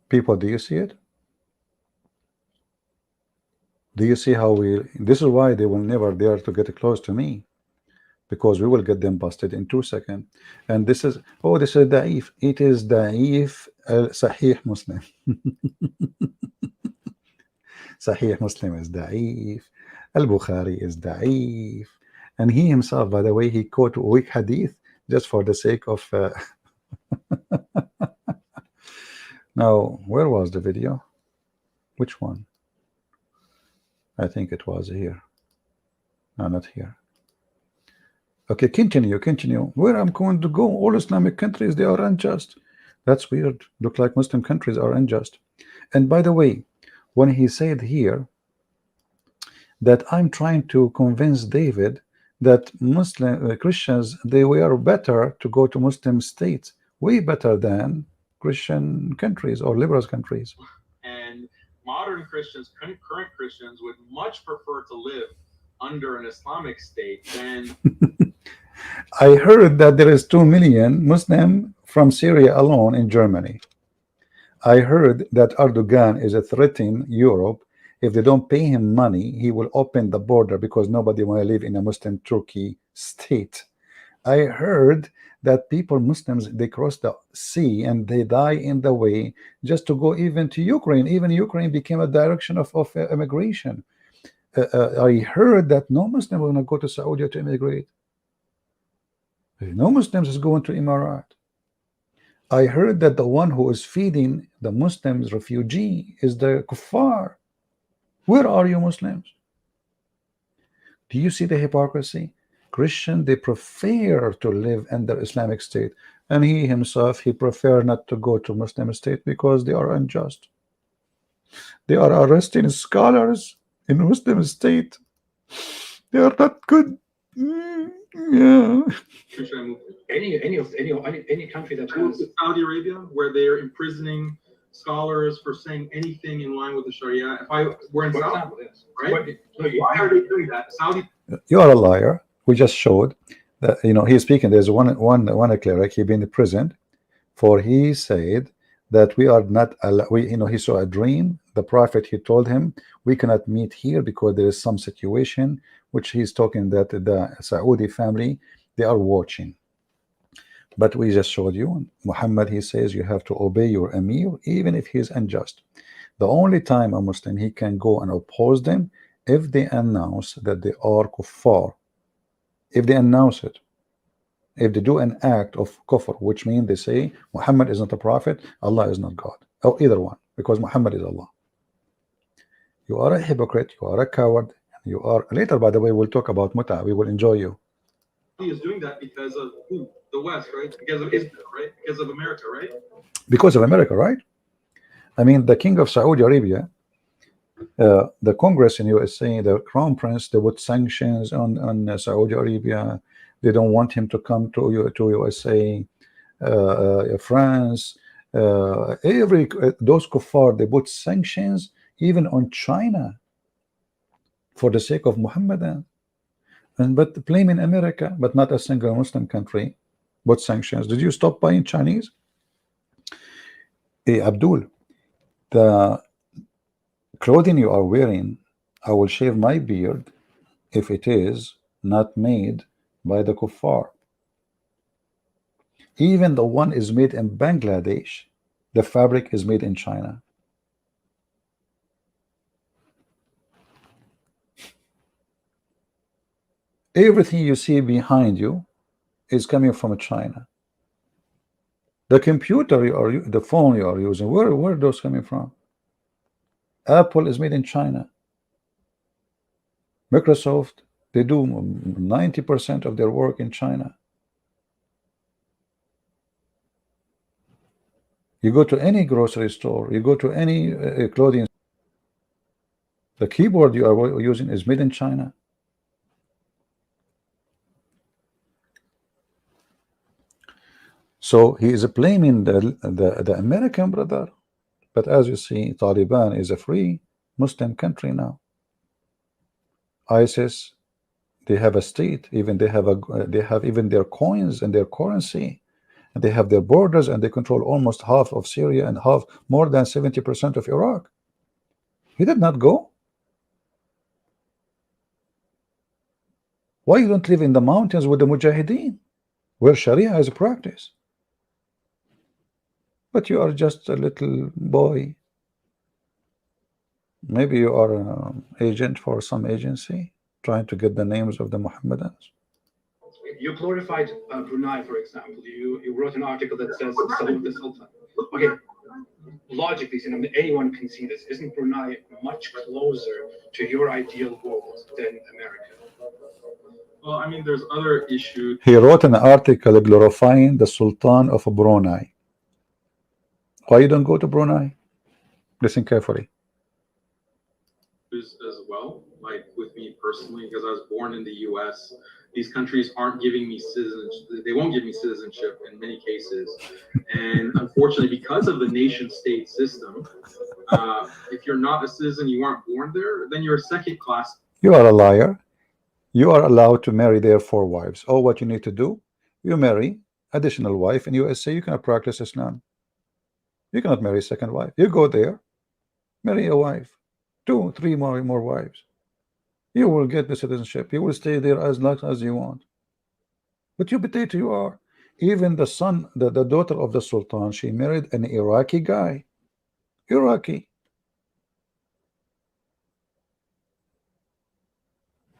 People, do you see it? Do you see how this is why they will never dare to get close to me, because we will get them busted in 2 seconds. And this is, oh, this is da'if. It is da'if Sahih Muslim. Sahih Muslim is da'if. Al-Bukhari is da'if. And he himself, by the way, he quote weak hadith just for the sake of now, where was the video? Which one? I think it was here. No, not here. Okay, continue. Where I'm going to go? All Islamic countries, they are unjust. That's weird. Look like Muslim countries are unjust. And by the way, when he said here that I'm trying to convince David that Muslim Christians, they were better to go to Muslim states, way better than Christian countries or liberal countries. And modern Christians, current Christians, would much prefer to live under an Islamic state than I heard that there is 2 million Muslim from Syria alone in Germany. I heard that Erdogan is threatening Europe. If they don't pay him money, he will open the border because nobody want to live in a Muslim Turkey state. I heard that people, Muslims, they cross the sea and they die in the way just to go even to Ukraine. Even Ukraine became a direction of immigration. I heard that no Muslim will not go to Saudi to immigrate. No Muslims is going to Emirat. I heard that the one who is feeding the Muslims refugee is the kuffar. Where are you Muslims? Do you see the hypocrisy? Christian, they prefer to live under Islamic state, and he himself, he prefer not to go to Muslim state because they are unjust. They are arresting scholars in Muslim state. They are not good. Yeah. Any country that has Saudi Arabia, where they're imprisoning scholars for saying anything in line with the Sharia. If I were in Saudi, right? Why are they doing that? Saudi. You are a liar. We just showed that, you know, he's speaking. There's one cleric, he been imprisoned for he said that we are not he saw a dream. The prophet, he told him we cannot meet here because there is some situation which he's talking that the Saudi family, they are watching. But we just showed you Muhammad, he says you have to obey your emir even if he is unjust. The only time a Muslim he can go and oppose them if they announce that they are kuffar. If they announce it, if they do an act of kufr, which means they say Muhammad is not a prophet, Allah is not God, or either one, because Muhammad is Allah. You are a hypocrite, you are a coward, you are. Later, by the way, we'll talk about muta. We will enjoy you. He is doing that because of who? The West, right? Because of Israel, right? Because of America, right? Because of America, right? I mean, the king of Saudi Arabia, the Congress in USA, the Crown Prince, they put sanctions on Saudi Arabia. They don't want him to come to USA, France, those kuffar, they put sanctions even on China for the sake of Muhammadan. But blaming America, but not a single Muslim country, but sanctions. Did you stop buying Chinese? Hey, Abdul, the clothing you are wearing, I will shave my beard if it is not made by the kuffar. Even the one is made in Bangladesh, the fabric is made in China. Everything you see behind you is coming from China. The computer you are, the phone you are using, where are those coming from? Apple is made in China. Microsoft, they do 90% of their work in China. You go to any grocery store, you go to any clothing, the keyboard you are using is made in China. So he is blaming the American brother. But as you see, Taliban is a free Muslim country now. ISIS, they have a state, even they have even their coins and their currency, and they have their borders, and they control almost half of Syria and more than 70% of Iraq. He did not go. Why you don't live in the mountains with the Mujahideen, where Sharia is practiced? But you are just a little boy. Maybe you are an agent for some agency trying to get the names of the Mohammedans. You glorified Brunei, for example. You wrote an article that says Salute the Sultan. Okay, logically, anyone can see this. Isn't Brunei much closer to your ideal world than America? Well, I mean, there's other issues. He wrote an article glorifying the Sultan of Brunei. Why you don't go to Brunei? Listen carefully. As well, like with me personally, because I was born in the U.S. These countries aren't giving me citizenship. They won't give me citizenship in many cases, and unfortunately, because of the nation-state system, if you're not a citizen, you weren't born there, then you're a second class. You are a liar. You are allowed to marry their 4 wives. Oh, what you need to do, you marry additional wife in USA. You cannot practice Islam. You cannot marry a second wife. You go there, marry a wife, 2, 3 more wives. You will get the citizenship. You will stay there as long as you want. But you potato, you are. Even the son, the daughter of the Sultan, she married an Iraqi guy. Iraqi.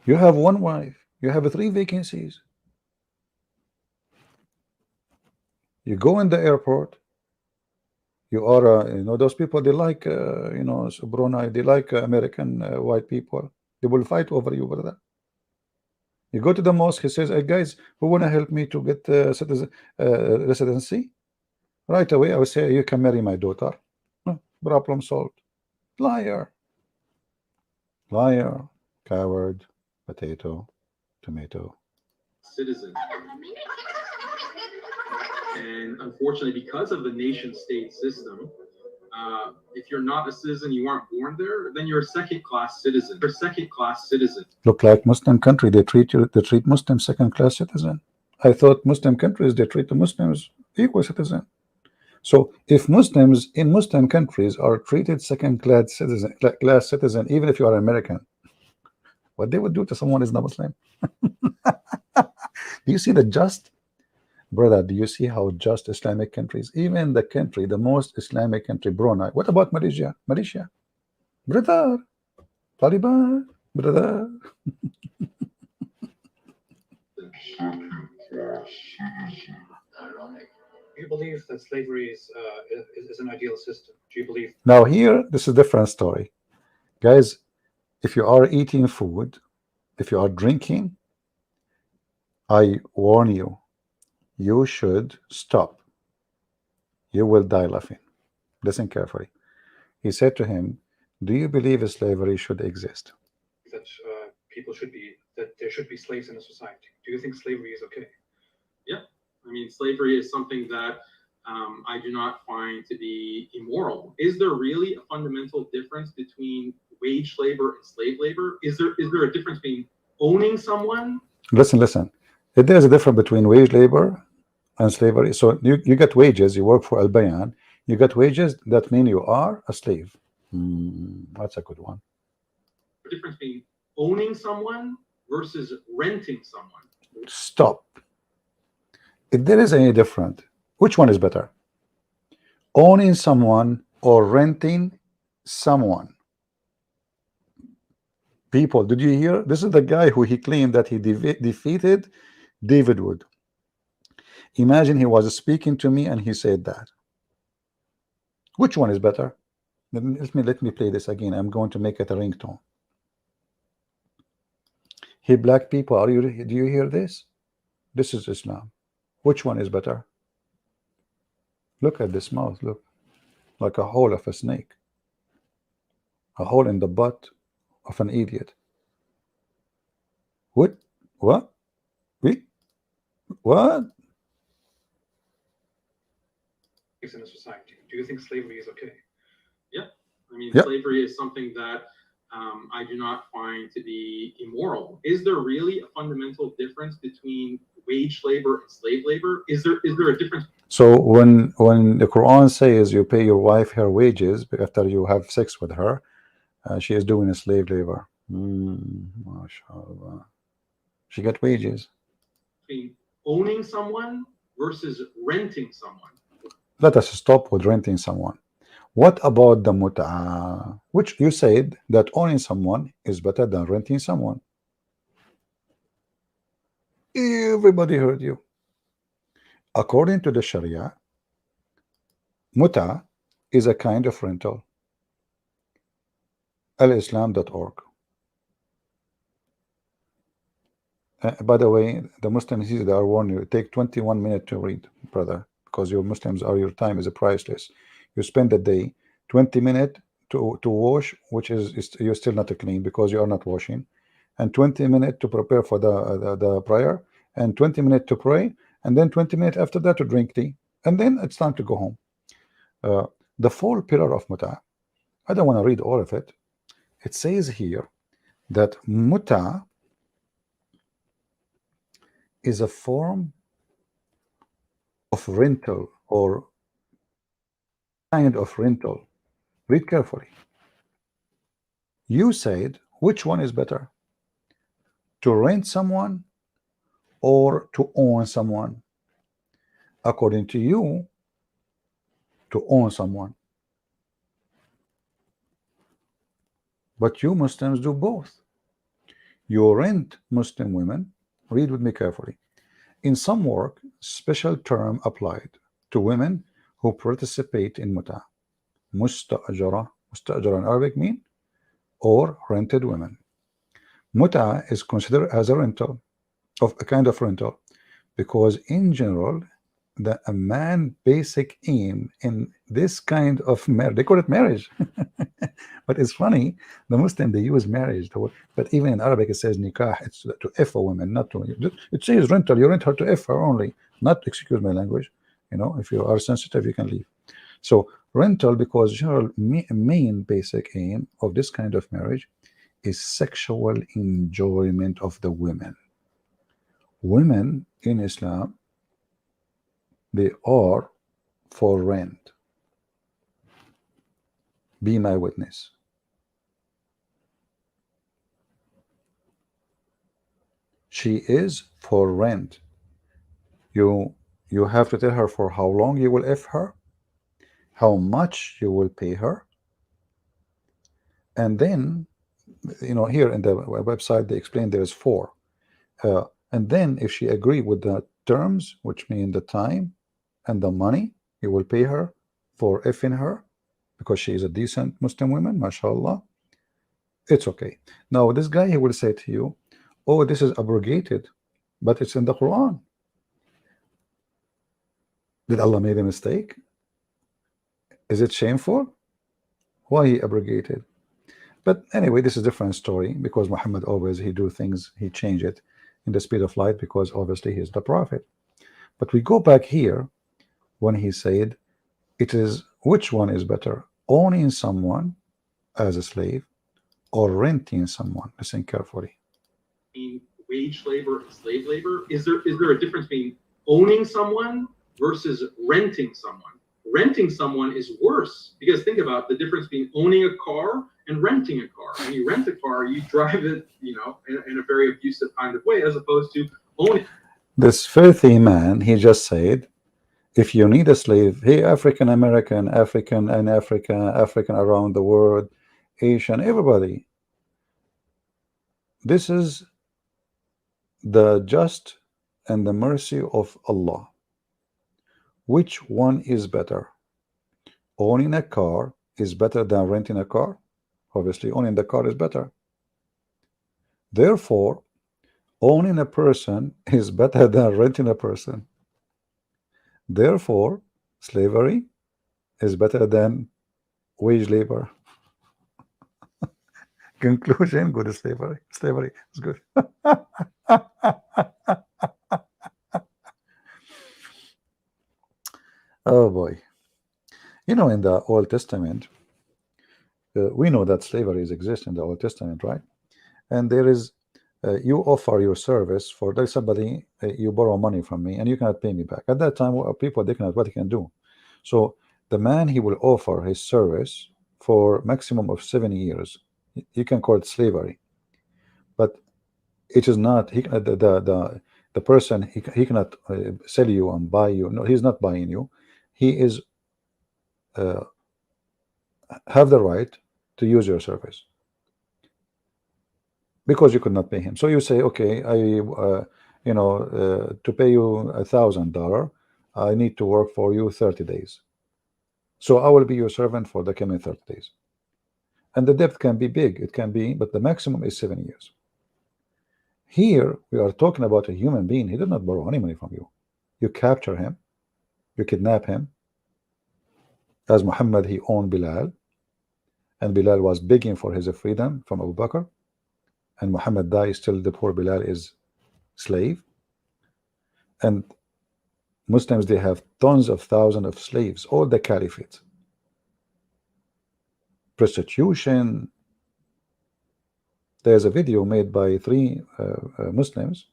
You have 1 wife. You have 3 vacancies. You go in the airport. You are, those people, they like, Brunei, they like American white people. They will fight over you, brother. You go to the mosque, he says, hey, guys, who want to help me to get residency? Right away, I would say, you can marry my daughter. Problem solved. Liar. Liar. Coward. Potato. Tomato. Citizen. And unfortunately, because of the nation-state system, if you're not a citizen, you weren't born there, then you're a second-class citizen. You're a second-class citizen. Look like Muslim country, they treat Muslims second-class citizen. I thought Muslim countries, they treat the Muslims equal citizen. So if Muslims in Muslim countries are treated second-class citizen, even if you are American, what they would do to someone is not Muslim. Do you see the just? Brother, do you see how just Islamic countries, even the country, the most Islamic country, Brunei? What about Malaysia? Malaysia, brother, Taliban, brother. Do you believe that slavery is an ideal system? Do you believe? Now here, this is a different story, guys. If you are eating food, if you are drinking, I warn you, you should stop. You will die laughing. Listen carefully. He said to him, do you believe slavery should exist? That there should be slaves in a society. Do you think slavery is okay? Yeah, I mean, slavery is something that I do not find to be immoral. Is there really a fundamental difference between wage labor and slave labor? Is there a difference between owning someone? Listen. If there is a difference between wage labor and slavery, so you get wages, you work for Al Bayan, you get wages, that means you are a slave. That's a good one. The difference between owning someone versus renting someone. Stop. If there is any difference Which one is better? Owning someone or renting someone? People, did you hear? This is the guy who he claimed that he defeated David Wood. Imagine he was speaking to me and he said that. Which one is better? Let me play this again. I'm going to make it a ringtone. Hey, black people, do you hear this? This is Islam. Which one is better? Look at this mouth. Look, like a hole of a snake, a hole in the butt of an idiot. What? What? What? In a society. Do you think slavery is okay? Yeah, I mean, Yep. slavery is something that I do not find to be immoral. Is there really a fundamental difference between wage labor and slave labor? Is there a difference? So when the Quran says you pay your wife her wages after you have sex with her, she is doing a slave labor. MashaAllah. She got wages. Between owning someone versus renting someone. Let us stop with renting someone. What about the mut'ah? Which you said that owning someone is better than renting someone. Everybody heard you. According to the Sharia, mut'ah is a kind of rental. alislam.org. By the way, the Muslims here, they are warning you, take 21 minutes to read, brother, because your Muslims are, your time is priceless. You spend a day 20 minutes to wash, which is you're still not clean because you are not washing, and 20 minutes to prepare for the prayer, and 20 minutes to pray, and then 20 minutes after that to drink tea, and then it's time to go home. The four pillar of mut'ah, I don't want to read all of it. It says here that mut'ah is a form of rental or kind of rental. Read carefully. You said which one is better, to rent someone or to own someone? According to you, to own someone. But you Muslims do both. You rent Muslim women. Read with me carefully. In some work, special term applied to women who participate in mut'ah. Mustajara in Arabic mean or rented women. Mut'ah is considered as a rental, of a kind of rental, because in general, a man basic aim in this kind of marriage, they call it marriage. But it's funny, the Muslim, they use marriage, but even in Arabic it says nikah, it's to F a woman, not to, it says rental, you rent her to F her only, not, excuse my language, you know, if you are sensitive you can leave. So rental, because general main basic aim of this kind of marriage is sexual enjoyment of the women. Women in Islam, they are for rent. Be my witness. She is for rent. You have to tell her for how long you will F her, how much you will pay her, and then, you know, here in the website they explain there's four, and then if she agree with the terms, which mean the time and the money, you will pay her for F-ing her because she is a decent Muslim woman, mashallah, it's okay. Now this guy, he will say to you, oh, this is abrogated, but it's in the Quran. Did Allah made a mistake? Is it shameful? Why he abrogated? But anyway, this is a different story, because Muhammad always, he do things, he change it in the speed of light, because obviously he is the prophet. But we go back here when he said it is, which one is better, owning someone as a slave or renting someone? Listen carefully. Wage labor and slave labor, is there a difference between owning someone versus renting someone? Renting someone is worse, because think about the difference between owning a car and renting a car. When you rent a car, you drive it, you know, in a very abusive kind of way, as opposed to owning. This filthy man, he just said If you need a slave, hey, African American, African and African around the world, Asian, everybody, this is the just and the mercy of Allah. Which one is better? Owning a car is better than renting a car? Obviously, owning the car is better. Therefore, owning a person is better than renting a person. Therefore, slavery is better than wage labor. Conclusion, good slavery. Slavery is good. Oh boy. You know, in the Old Testament, we know that slavery exists in the Old Testament, right? And there is, you offer your service for, there's somebody, you borrow money from me and you cannot pay me back. At that time, people, they cannot, what they can do. So the man, he will offer his service for maximum of 7 years. You can call it slavery, but it is not, the person, he cannot sell you and buy you. No, he's not buying you. He is have the right to use your service because you could not pay him. So you say, okay, to pay you $1,000, I need to work for you 30 days. So I will be your servant for the coming 30 days. And the debt can be big, it can be, but the maximum is 7 years. Here we are talking about a human being. He did not borrow any money from you. You capture him, you kidnap him. As Muhammad, he owned Bilal, and Bilal was begging for his freedom from Abu Bakr, and Muhammad died, still the poor Bilal is slave. And Muslims, they have tons of thousands of slaves, all the caliphate. Prostitution. There's a video made by 3 Muslims.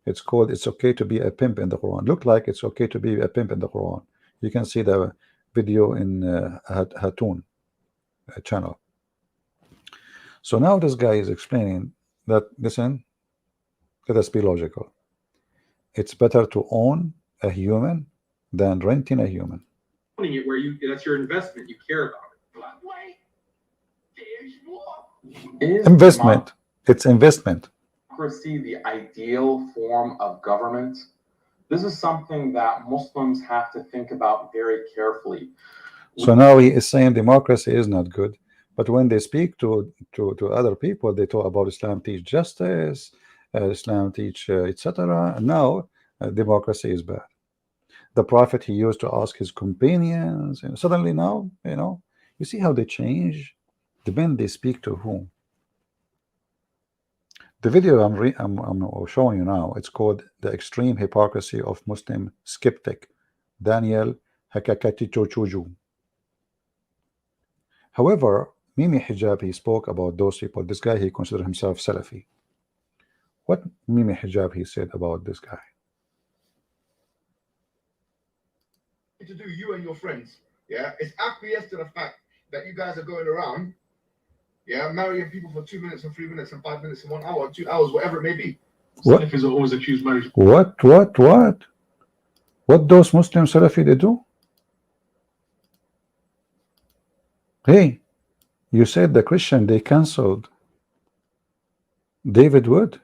It's called "It's Okay to Be a Pimp in the Quran." Look like it's okay to be a pimp in the Quran. You can see the video in Hatun channel. So now this guy is explaining that, listen, let us be logical. It's better to own a human than renting a human. Owning it where that's your investment, you care about it. But wait, there's more. Is Investment. It's investment. democracy the ideal form of government? This is something that Muslims have to think about very carefully. So now he is saying democracy is not good, but when they speak to other people, they talk about Islam teach justice, Islam teach etc. Now democracy is bad. The Prophet, he used to ask his companions, and suddenly now, you see how they change, depend they speak to whom. The video I'm showing you now, it's called "The Extreme Hypocrisy of Muslim Skeptic Daniel Hakakatichochuju." However, Mimi Hijab, he spoke about those people. This guy, he considered himself Salafi. What Mimi Hijab, he said about this guy? To do you and your friends, it's acquiesce to the fact that you guys are going around, marrying people for 2 minutes and 3 minutes and 5 minutes and 1 hour, 2 hours, whatever it may be. What? Salafis always accused marriage. What those Muslim Salafi they do? Hey, you said the Christian, they cancelled David Wood.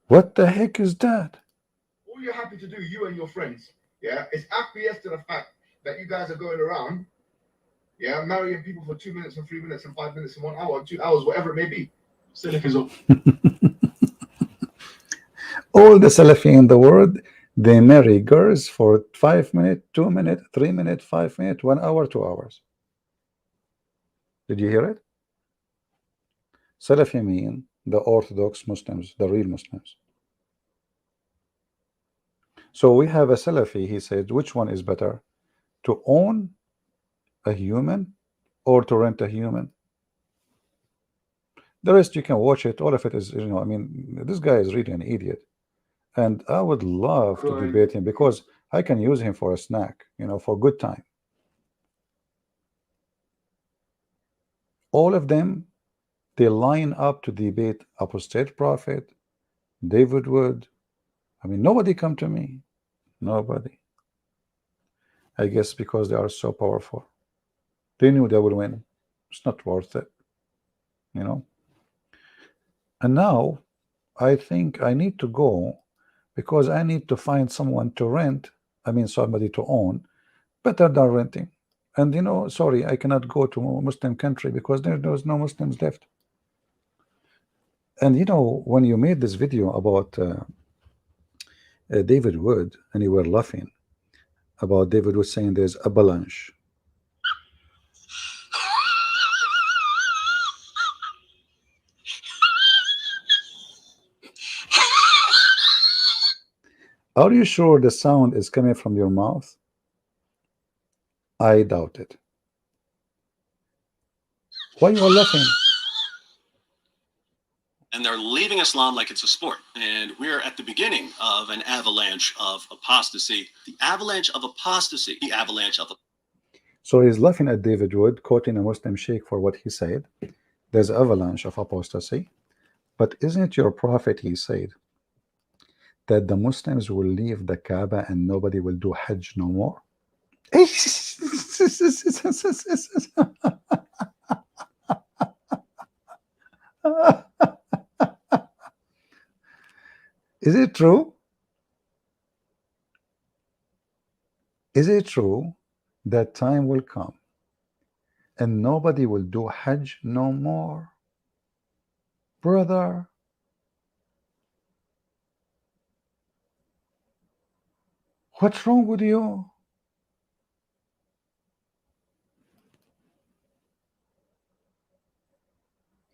What the heck is that? All you're happy to do, you and your friends, is acquiesce to the fact that you guys are going around, marrying people for 2 minutes and 3 minutes and 5 minutes and 1 hour, 2 hours, whatever it may be. Salafis All the Salafi in the world, they marry girls for 5 minutes, 2 minutes, 3 minutes, 5 minutes, 1 hour, 2 hours. Did you hear it? Salafi mean the Orthodox Muslims, the real Muslims. So we have a Salafi, he said, which one is better? To own a human or to rent a human? The rest you can watch it, all of it is, this guy is really an idiot. And I would love to debate him because I can use him for a snack, for good time. All of them, they line up to debate apostate prophet, David Wood. Nobody come to me. Nobody. I guess because they are so powerful. They knew they will win. It's not worth it, you know. And now I think I need to go because I need to find someone to rent. I mean, somebody to own, better than renting. And you know, sorry, I cannot go to a Muslim country because there's no Muslims left. And you know, when you made this video about David Wood, and you were laughing about David Wood saying there's avalanche. Are you sure the sound is coming from your mouth? I doubt it. Why you are laughing? And they're leaving Islam like it's a sport. And we're at the beginning of an avalanche of apostasy. The avalanche of apostasy. The avalanche of. So he's laughing at David Wood, quoting a Muslim sheikh for what he said. There's avalanche of apostasy. But isn't it your prophet, he said, that the Muslims will leave the Kaaba and nobody will do Hajj no more? Is it true? Is it true that time will come and nobody will do Hajj no more? Brother, what's wrong with you?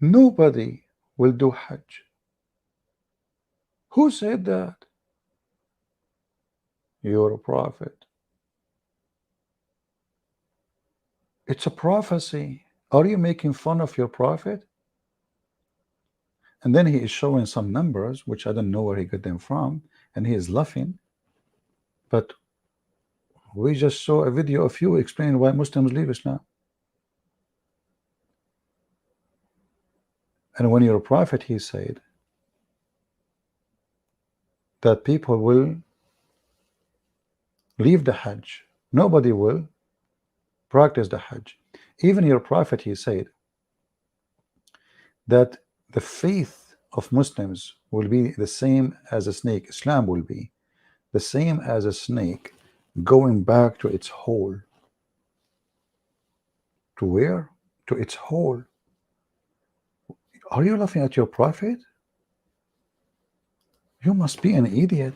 Nobody will do Hajj. Who said that? You're a prophet. It's a prophecy. Are you making fun of your prophet? And then he is showing some numbers, which I don't know where he got them from, and he is laughing. But we just saw a video of you explaining why Muslims leave Islam. And when you're a prophet, he said that people will leave the Hajj. Nobody will practice the Hajj. Even your prophet, he said that the faith of Muslims will be the same as a snake. Islam will be the same as a snake going back to its hole. To where? To its hole. Are you laughing at your prophet? You must be an idiot.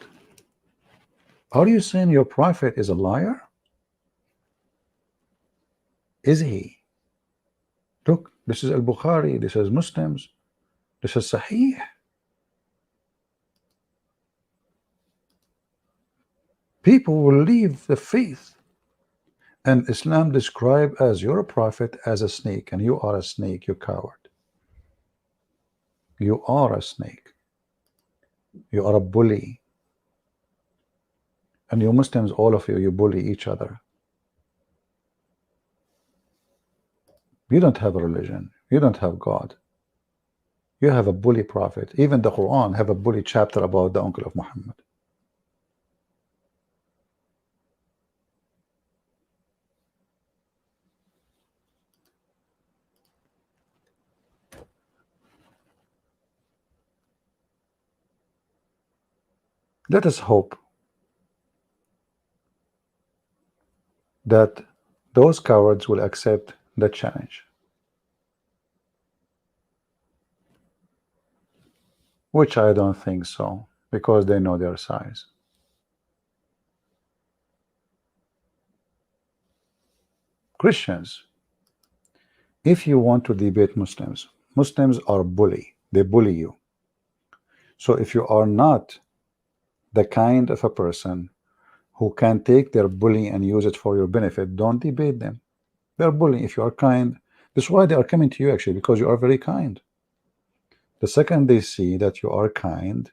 Are you saying your prophet is a liar? Is he? Look, this is Al-Bukhari, this is Muslims, this is Sahih. People will leave the faith. And Islam described as you're a prophet as a snake, and you are a snake, you coward. You are a snake. You are a bully. And you Muslims, all of you, you bully each other. You don't have a religion. You don't have God. You have a bully prophet. Even the Quran have a bully chapter about the uncle of Muhammad. Let us hope that those cowards will accept the challenge, which I don't think so, because they know their size. Christians, if you want to debate Muslims, Muslims are bully. They bully you. So if you are not the kind of a person who can take their bullying and use it for your benefit, don't debate them. They're bullying. If you are kind, that's why they are coming to you, actually, because you are very kind. The second they see that you are kind,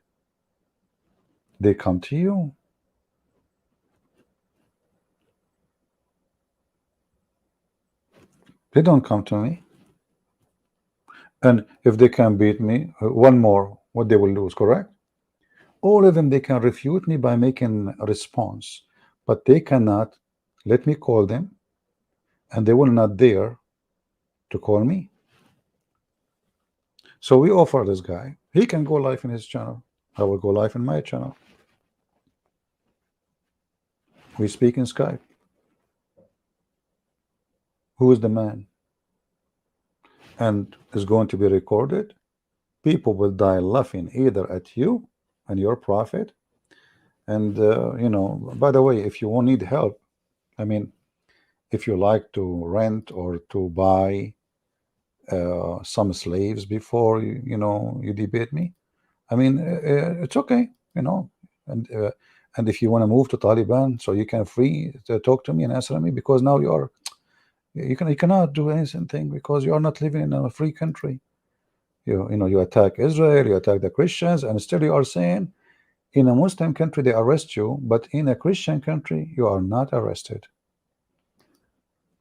they come to you. They don't come to me. And if they can beat me, one more, what they will lose, correct? All of them, they can refute me by making a response, but they cannot Let me call them, and they will not dare to call me. So we offer this guy. He can go live in his channel. I will go live in my channel. We speak in Skype. Who is the man? And is going to be recorded. People will die laughing either at you and your prophet. And you know, by the way, if you won't need help, I mean, if you like to rent or to buy some slaves before you know you debate me, I mean, it's okay, you know. And if you want to move to Taliban, so you can free to talk to me and answer me, because now you cannot do anything because you are not living in a free country. You know, you attack Israel, you attack the Christians, and still you are saying in a Muslim country they arrest you, but in a Christian country you are not arrested.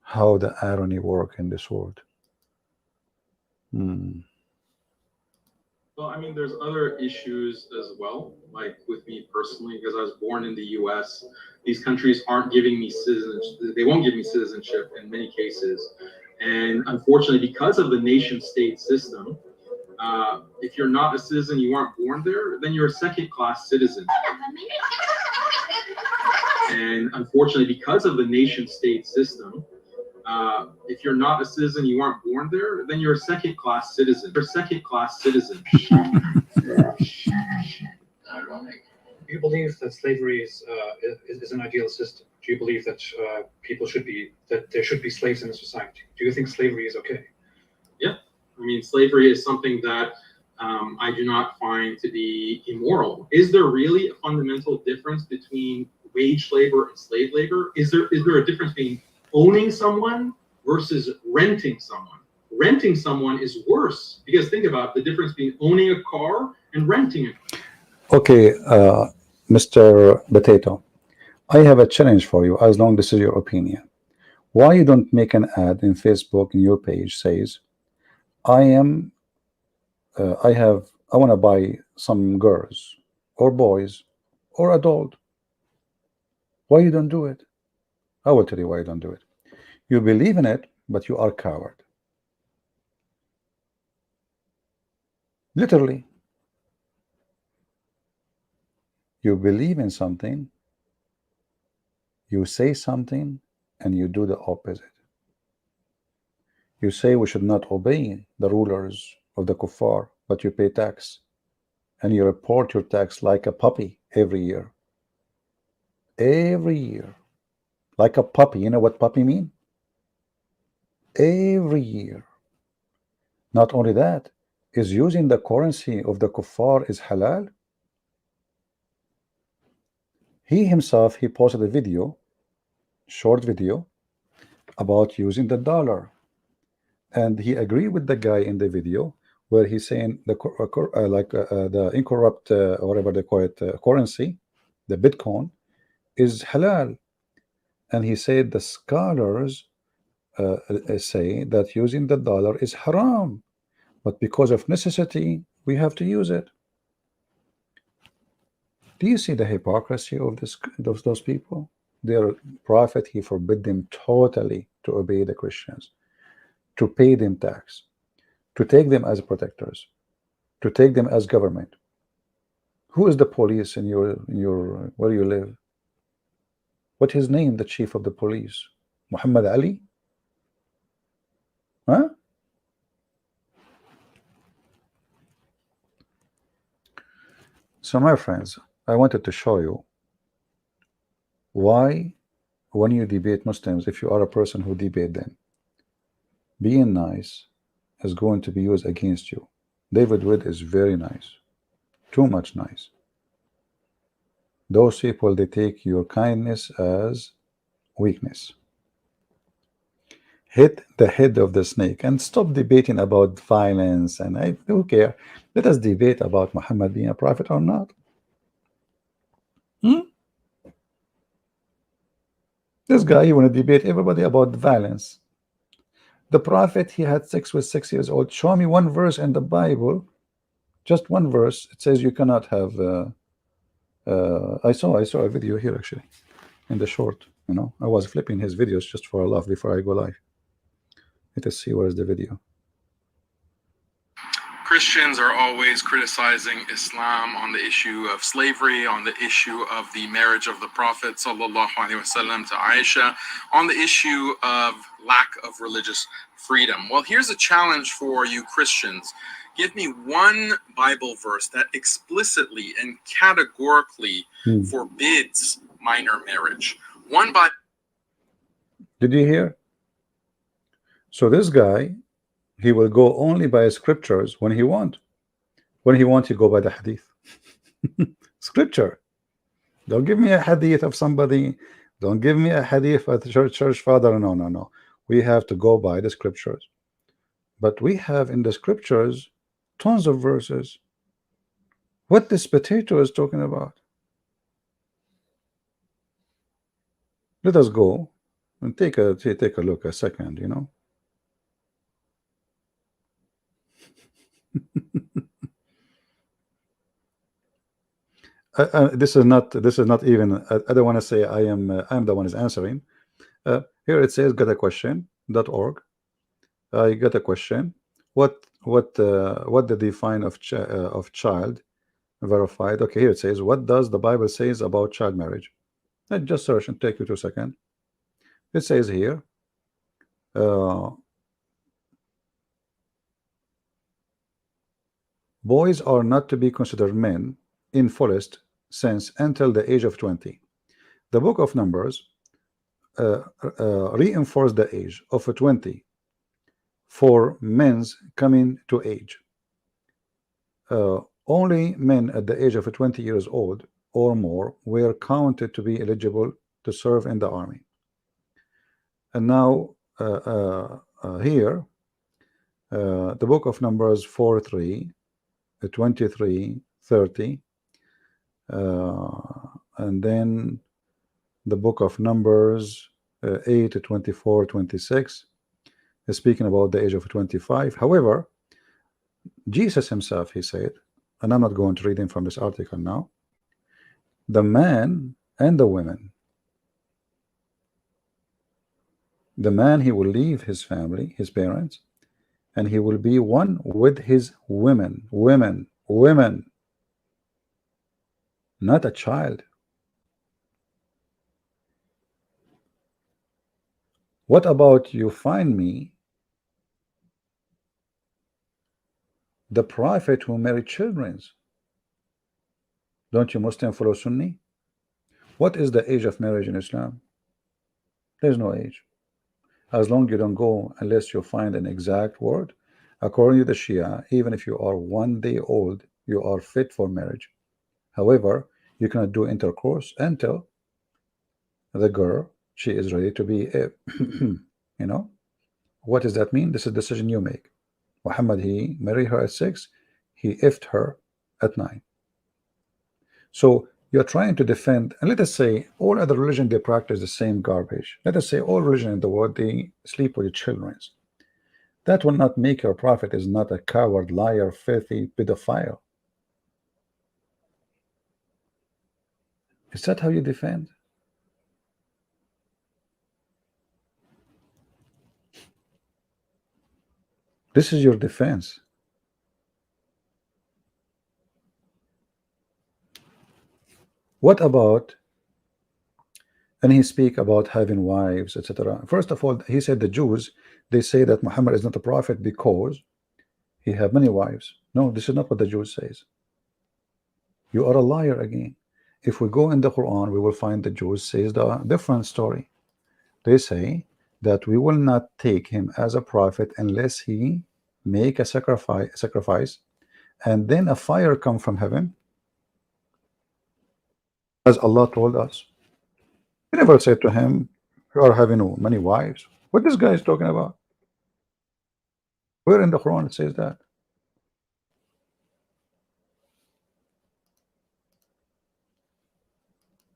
How the irony work in this world. Well, I mean, there's other issues as well, like with me personally, because I was born in the U.S. These countries aren't giving me citizenship. They won't give me citizenship in many cases. And unfortunately, because of the nation-state system, if you're not a citizen, you aren't born there, then you're a second-class citizen. And unfortunately, because of the nation-state system, if you're not a citizen, you aren't born there, then you're a second-class citizen. You're a second-class citizen. Ironic. Do you believe that slavery is an ideal system? Do you believe that there should be slaves in a society? Do you think slavery is okay? Yeah, I mean, slavery is something that I do not find to be immoral. Is there really a fundamental difference between wage labor and slave labor? Is there a difference between owning someone versus renting someone? Renting someone is worse, because think about the difference between owning a car and renting it. Okay, Mr. Potato, I have a challenge for you, as long as this is your opinion. Why you don't make an ad in Facebook in your page says, I want to buy some girls or boys or adult. Why you don't do it? I will tell you why you don't do it. You believe in it, but you are a coward. Literally. You believe in something, you say something, and you do the opposite. You say we should not obey the rulers of the kuffar, but you pay tax. And you report your tax like a puppy every year. Every year. Like a puppy. You know what puppy mean? Every year. Not only that, is using the currency of the kuffar is halal? He himself, he posted a video, short video, about using the dollar. And he agreed with the guy in the video where he's saying the incorrupt, whatever they call it, currency, the Bitcoin, is halal. And he said the scholars say that using the dollar is haram, but because of necessity, we have to use it. Do you see the hypocrisy of those people? Their prophet, he forbid them totally to obey the Christians, to pay them tax, to take them as protectors, to take them as government. Who is the police in your where you live? What his name, the chief of the police? Muhammad Ali? Huh? So my friends, I wanted to show you why when you debate Muslims, if you are a person who debate them, being nice is going to be used against you. David Wood is very nice, too much nice. Those people, they take your kindness as weakness. Hit the head of the snake and stop debating about violence. And I don't care. Let us debate about Muhammad being a prophet or not. This guy, you want to debate everybody about violence. The prophet, he had sex with 6 years old. Show me one verse in the Bible, just one verse. It says you cannot have. I saw a video here actually, in the short. You know, I was flipping his videos just for a laugh before I go live. Let us see where is the video. Christians are always criticizing Islam on the issue of slavery, on the issue of the marriage of the Prophet sallallahu alaihi wasallam to Aisha, on the issue of lack of religious freedom. Well, here's a challenge for you Christians. Give me one Bible verse that explicitly and categorically forbids minor marriage. One Bible. Did you hear? So this guy, he will go only by scriptures when he want. When he want, he go by the hadith. Scripture. Don't give me a hadith of somebody. Don't give me a hadith of the church father. No, no, no. We have to go by the scriptures. But we have in the scriptures tons of verses. What this potato is talking about. Let us go and take a look a second, you know. This is not even, I don't want to say I am the one is answering. Here it says got a question.org. I got a question. What the define of child verified? Okay, here it says, what does the Bible says about child marriage? Let's just search and take you 2 seconds. It says here, boys are not to be considered men in fullest sense until the age of 20. The book of Numbers reinforced the age of 20 for men's coming to age. Only men at the age of 20 years old or more were counted to be eligible to serve in the army. And now here, the book of Numbers 4:3, 23, 30, and then the book of Numbers 8, 24, 26 is speaking about the age of 25. However, Jesus himself, he said, and I'm not going to read him from this article now, the man and the women, the man, he will leave his family, his parents, and he will be one with his women, not a child. What about you find me the prophet who married children? Don't you Muslim follow Sunni? What is the age of marriage in Islam? There's no age. As long as you don't go, unless you find an exact word, according to the Shia, even if you are 1 day old, you are fit for marriage. However, you cannot do intercourse until the girl, she is ready to be, you know. What does that mean? This is a decision you make. Muhammad, he married her at 6, he effed her at 9. So you're trying to defend, and let us say all other religion, they practice the same garbage. Let us say all religion in the world, they sleep with children. That will not make your prophet is not a coward, liar, filthy pedophile. Is that how you defend? This is your defense. What about, and he speak about having wives, etc. First of all, he said the Jews, they say that Muhammad is not a prophet because he have many wives. No, this is not what the Jews says. You are a liar again. If we go in the Quran, we will find the Jews says the different story. They say that we will not take him as a prophet unless he make a sacrifice, and then a fire come from heaven, as Allah told us. He never said to him, you are having many wives. What this guy is talking about? Where in the Quran it says that?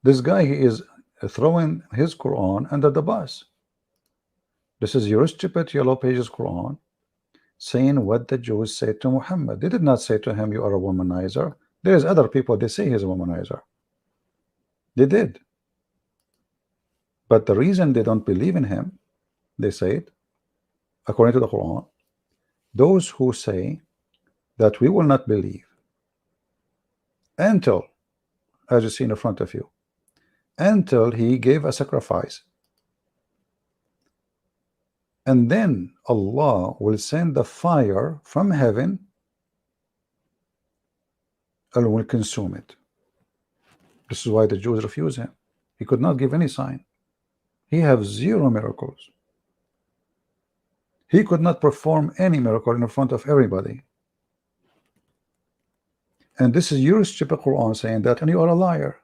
This guy, he is throwing his Quran under the bus. This is your stupid yellow pages Quran saying what the Jews said to Muhammad. They did not say to him, you are a womanizer. There's other people, they say he's a womanizer. They did. But the reason they don't believe in him, they say it, according to the Quran, those who say that we will not believe until, as you see in front of you, until he gave a sacrifice, and then Allah will send the fire from heaven and will consume it. This is why the Jews refuse him. He could not give any sign. He has 0 miracles. He could not perform any miracle in front of everybody. And this is your stupid Quran saying that, and you are a liar.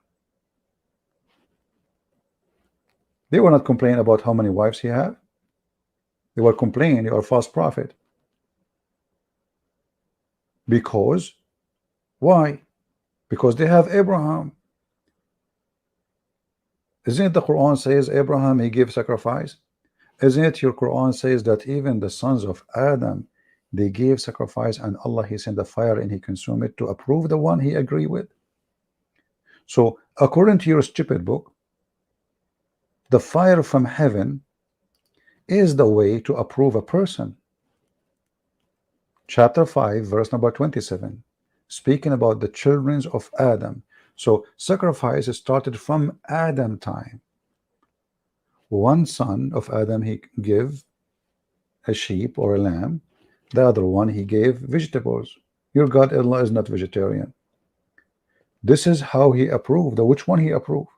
They were not complaining about how many wives he had. They were complaining you are a false prophet. Because, why? Because they have Abraham. Isn't it the Quran says Abraham, he gave sacrifice? Isn't it your Quran says that even the sons of Adam, they gave sacrifice, and Allah, he sent the fire and he consumed it to approve the one he agreed with? So according to your stupid book, the fire from heaven is the way to approve a person. Chapter 5 verse number 27, speaking about the children of Adam. So sacrifice started from Adam time. One son of Adam, he gave a sheep or a lamb. The other one, he gave vegetables. Your God Allah is not vegetarian. This is how he approved. Which one he approved?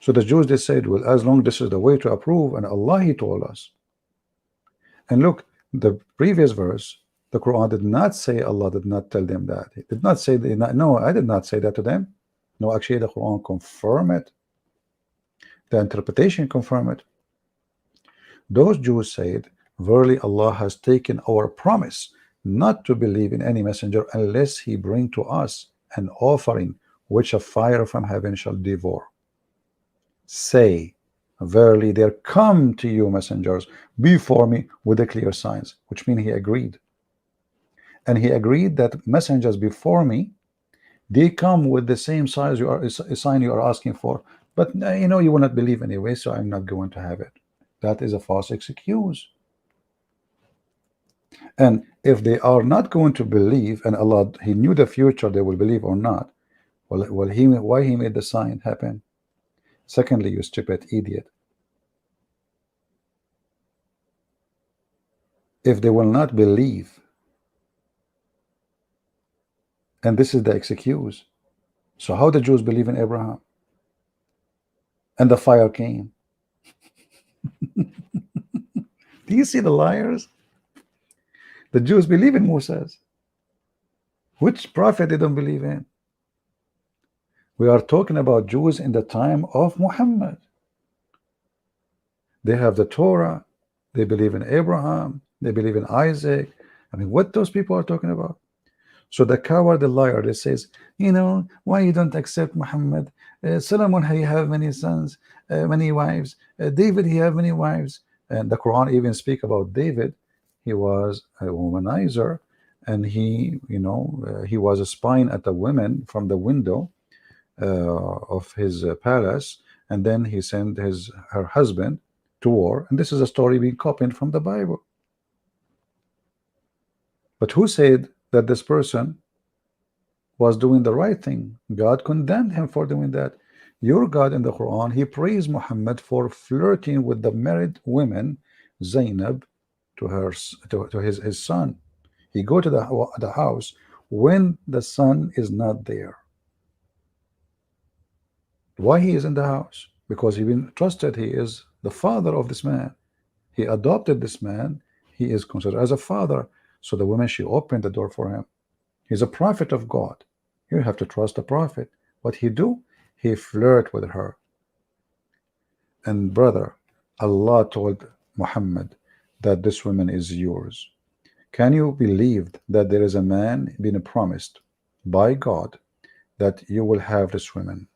So the Jews, they said, well, as long as this is the way to approve, and Allah, he told us. And look, the previous verse, the Quran did not say, Allah did not tell them that. It did not say, no, I did not say that to them. No, actually the Quran confirm it. The interpretation confirm it. Those Jews said, verily Allah has taken our promise not to believe in any messenger unless he bring to us an offering which a fire from heaven shall devour. Say, verily there come to you messengers before me with the clear signs, which means he agreed. And he agreed that messengers before me, they come with the same size sign you are asking for, but you know, you will not believe anyway, so I'm not going to have it. That is a false excuse. And if they are not going to believe, and Allah, he knew the future, they will believe or not, well why he made the sign happen? Secondly, you stupid idiot, if they will not believe, and this is the excuse, so how the Jews believe in Abraham? And the fire came. Do you see the liars? The Jews believe in Moses. Which prophet they don't believe in? We are talking about Jews in the time of Muhammad. They have the Torah. They believe in Abraham. They believe in Isaac. I mean, what those people are talking about? So the coward, the liar, that says, you know, why you don't accept Muhammad? Solomon, he have many sons, many wives. David, he have many wives. And the Quran even speak about David. He was a womanizer, and he, you know, he was spying at the women from the window of his palace, and then he sent her husband to war. And this is a story being copied from the Bible. But who said that this person was doing the right thing? God condemned him for doing that. Your God in the Quran, he praised Muhammad for flirting with the married women, Zainab, to his son. He go to the house when the son is not there. Why he is in the house? Because he been trusted. He is the father of this man. He adopted this man. He is considered as a father. So the woman, she opened the door for him. He's a prophet of God. You have to trust the prophet. What he do? He flirt with her. And brother, Allah told Muhammad that this woman is yours. Can you believe that there is a man being promised by God that you will have this woman?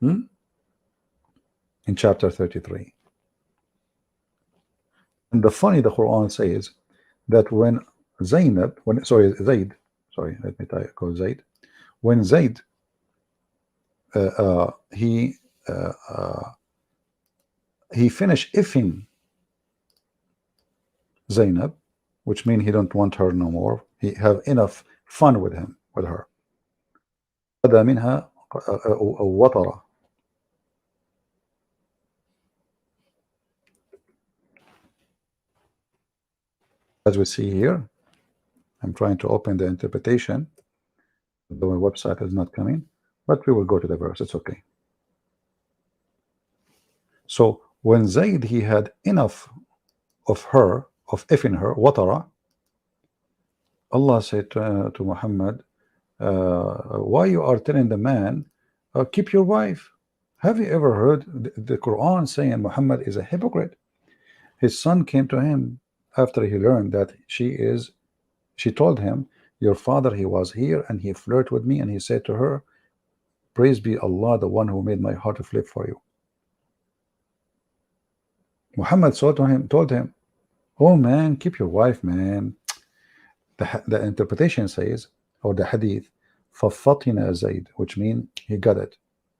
In chapter 33. And the Quran says that when Zainab, Zaid, let me call Zaid. When Zaid, he he finished ifing Zainab, which means he don't want her no more. He have enough fun with her. هذا منها وطرة. As we see here, I'm trying to open the interpretation. The website is not coming, but we will go to the verse. It's okay. So when Zayd, he had enough of her, of effing her, watara, Allah said to Muhammad, why you are telling the man, keep your wife? Have you ever heard the Quran saying Muhammad is a hypocrite? His son came to him after he learned that she told him, your father, he was here and he flirted with me, and he said to her, praise be Allah, the one who made my heart to flip for you. Muhammad told him, oh man, keep your wife, man. The interpretation says, or the hadith, فَفَطِنَ Zayd, which means he got it.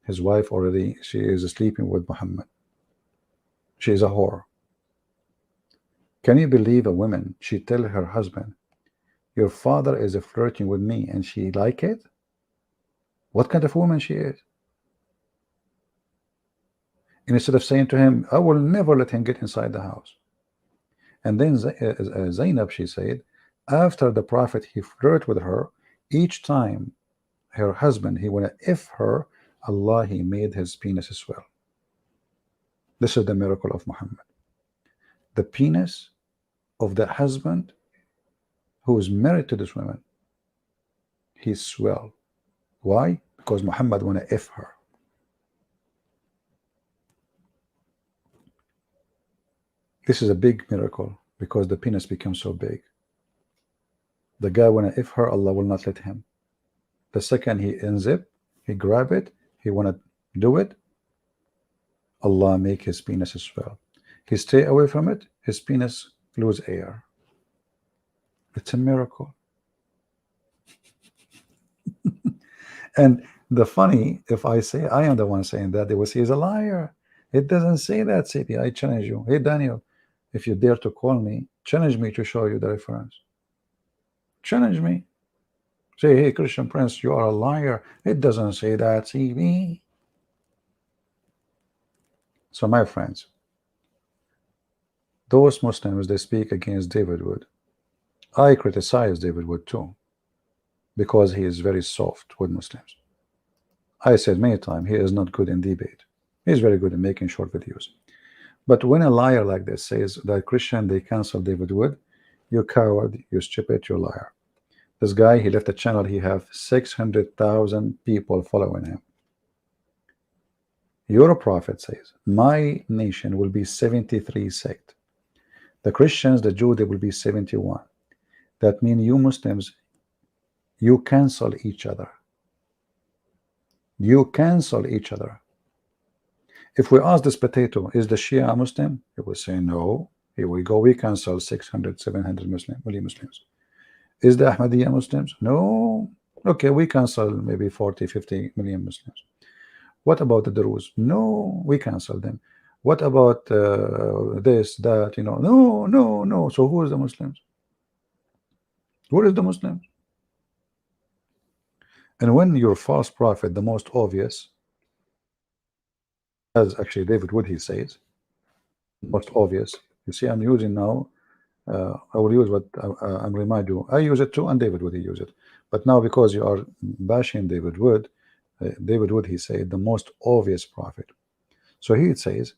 His wife already, she is sleeping with Muhammad. She is a whore. Can you believe a woman, she tell her husband, your father is flirting with me, and she like it? What kind of woman she is? And instead of saying to him, I will never let him get inside the house. And then Zainab, she said, after the Prophet, he flirted with her, each time her husband, he want to if her, Allah, he made his penis swell. This is the miracle of Muhammad. The penis of the husband who is married to this woman, he swell. Why? Because Muhammad want to if her. This is a big miracle because the penis becomes so big. The guy want to if her, Allah will not let him. The second he unzip, he grab it, he want to do it, Allah make his penis swell. He stay away from it, his penis lose air. It's a miracle. And the funny, if I say I am the one saying that, they will say he's a liar. It doesn't say that, Sidi. I challenge you. Hey Daniel, if you dare to call me, challenge me to show you the reference. Challenge me. Say, hey Christian Prince, you are a liar. It doesn't say that, Sidi. So my friends, those Muslims, they speak against David Wood. I criticize David Wood too, because he is very soft with Muslims. I said many times he is not good in debate. He's very good in making short videos. But when a liar like this says that Christian, they cancel David Wood, you coward, you stupid, you liar. This guy, he left a channel, he have 600,000 people following him. Your prophet says, my nation will be 73 sect. The Christians, the Jews, they will be 71. That means you Muslims, you cancel each other. You cancel each other. If we ask this potato, is the Shia a Muslim? He will say no. Here we go, we cancel 600, 700 Muslims. Is the Ahmadiyya Muslims? No. Okay, we cancel maybe 40, 50 million Muslims. What about the Druze? No, we cancel them. What about this, that, you know? No, no, no. So who is the Muslims? Who is the Muslims? And when your false prophet, the most obvious, as actually David Wood, he says, most obvious. You see, I'm using now, I will use what I'm remind you. I use it too, and David Wood, he use it. But now because you are bashing David Wood, he said the most obvious prophet. So he says,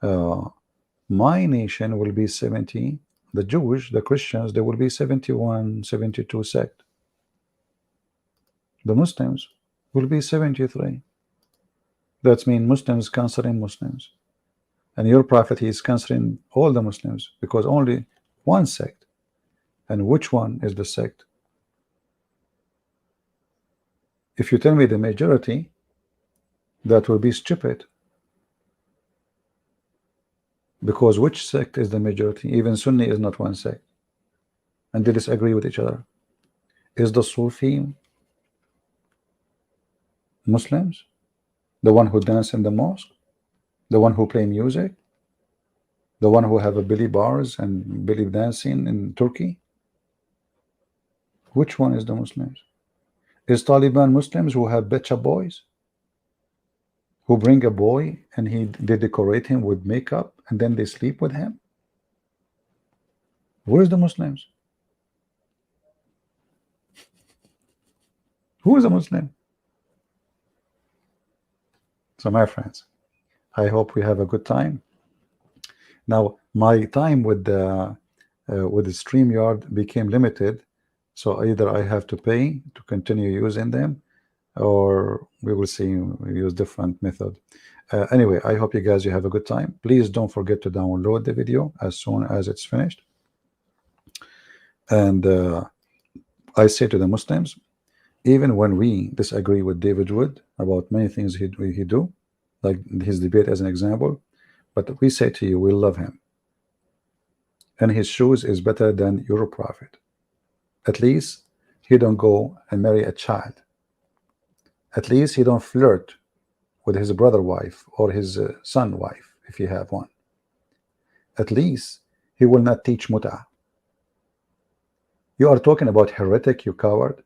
my nation will be 70, the Jewish, the Christians, they will be 71, 72 sect. The Muslims will be 73. That means Muslims canceling Muslims. And your prophet, he is canceling all the Muslims because only one sect. And which one is the sect? If you tell me the majority, that will be stupid. Because which sect is the majority? Even Sunni is not one sect. And they disagree with each other. Is the Sufi Muslims? The one who dance in the mosque? The one who play music? The one who have a belly bars and belly dancing in Turkey? Which one is the Muslims? Is Taliban Muslims who have betcha boys? Who bring a boy and they decorate him with makeup and then they sleep with him? Where's the Muslims? Who is a Muslim? So my friends, I hope we have a good time. Now my time with the StreamYard became limited, so either I have to pay to continue using them, or we will see, we use different method. Anyway, I hope you guys have a good time. Please don't forget to download the video as soon as it's finished. And I say to the Muslims, even when we disagree with David Wood about many things he do, like his debate as an example, but we say to you, we love him, and his shoes is better than your prophet. At least he don't go and marry a child. At least he don't flirt with his brother wife or his son wife, if he have one. At least he will not teach mut'ah. You are talking about heretic, you coward.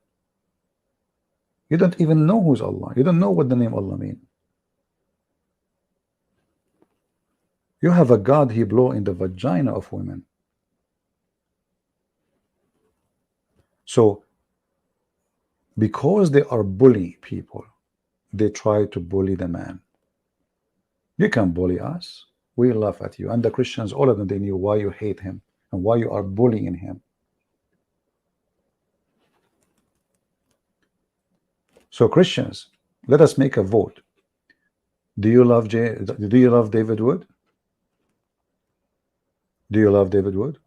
You don't even know who's Allah. You don't know what the name Allah means. You have a God he blow in the vagina of women. So because they are bully people, they try to bully the man. You can bully us. We laugh at you. And the Christians, all of them, they knew why you hate him and why you are bullying him. So Christians, let us make a vote. Do you love David Wood? Do you love David Wood?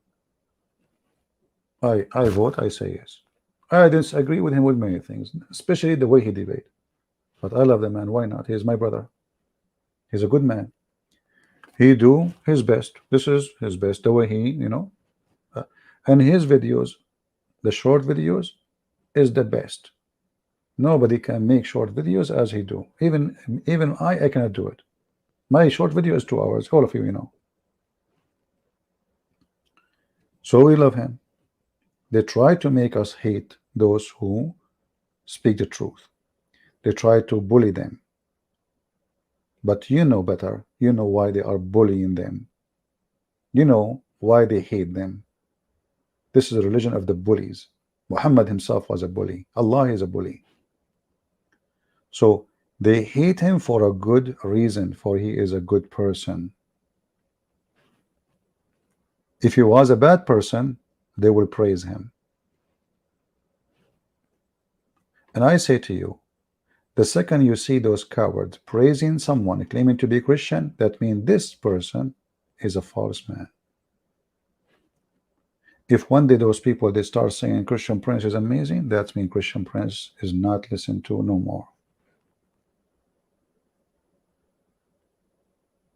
I vote, I say yes. I disagree with him with many things, especially the way he debate. But I love the man. Why not? He is my brother. He's a good man. He do his best. This is his best, the way he, and his videos, the short videos, is the best. Nobody can make short videos as he do. Even I cannot do it. My short video is 2 hours. All of you, know. So we love him. They try to make us hate those who speak the truth. They try to bully them. But you know better. You know why they are bullying them. You know why they hate them. This is a religion of the bullies. Muhammad himself was a bully. Allah is a bully. So they hate him for a good reason, for he is a good person. If he was a bad person, they will praise him. And I say to you, the second you see those cowards praising someone claiming to be Christian, that means this person is a false man. If one day those people, they start saying Christian Prince is amazing, that means Christian Prince is not listened to no more.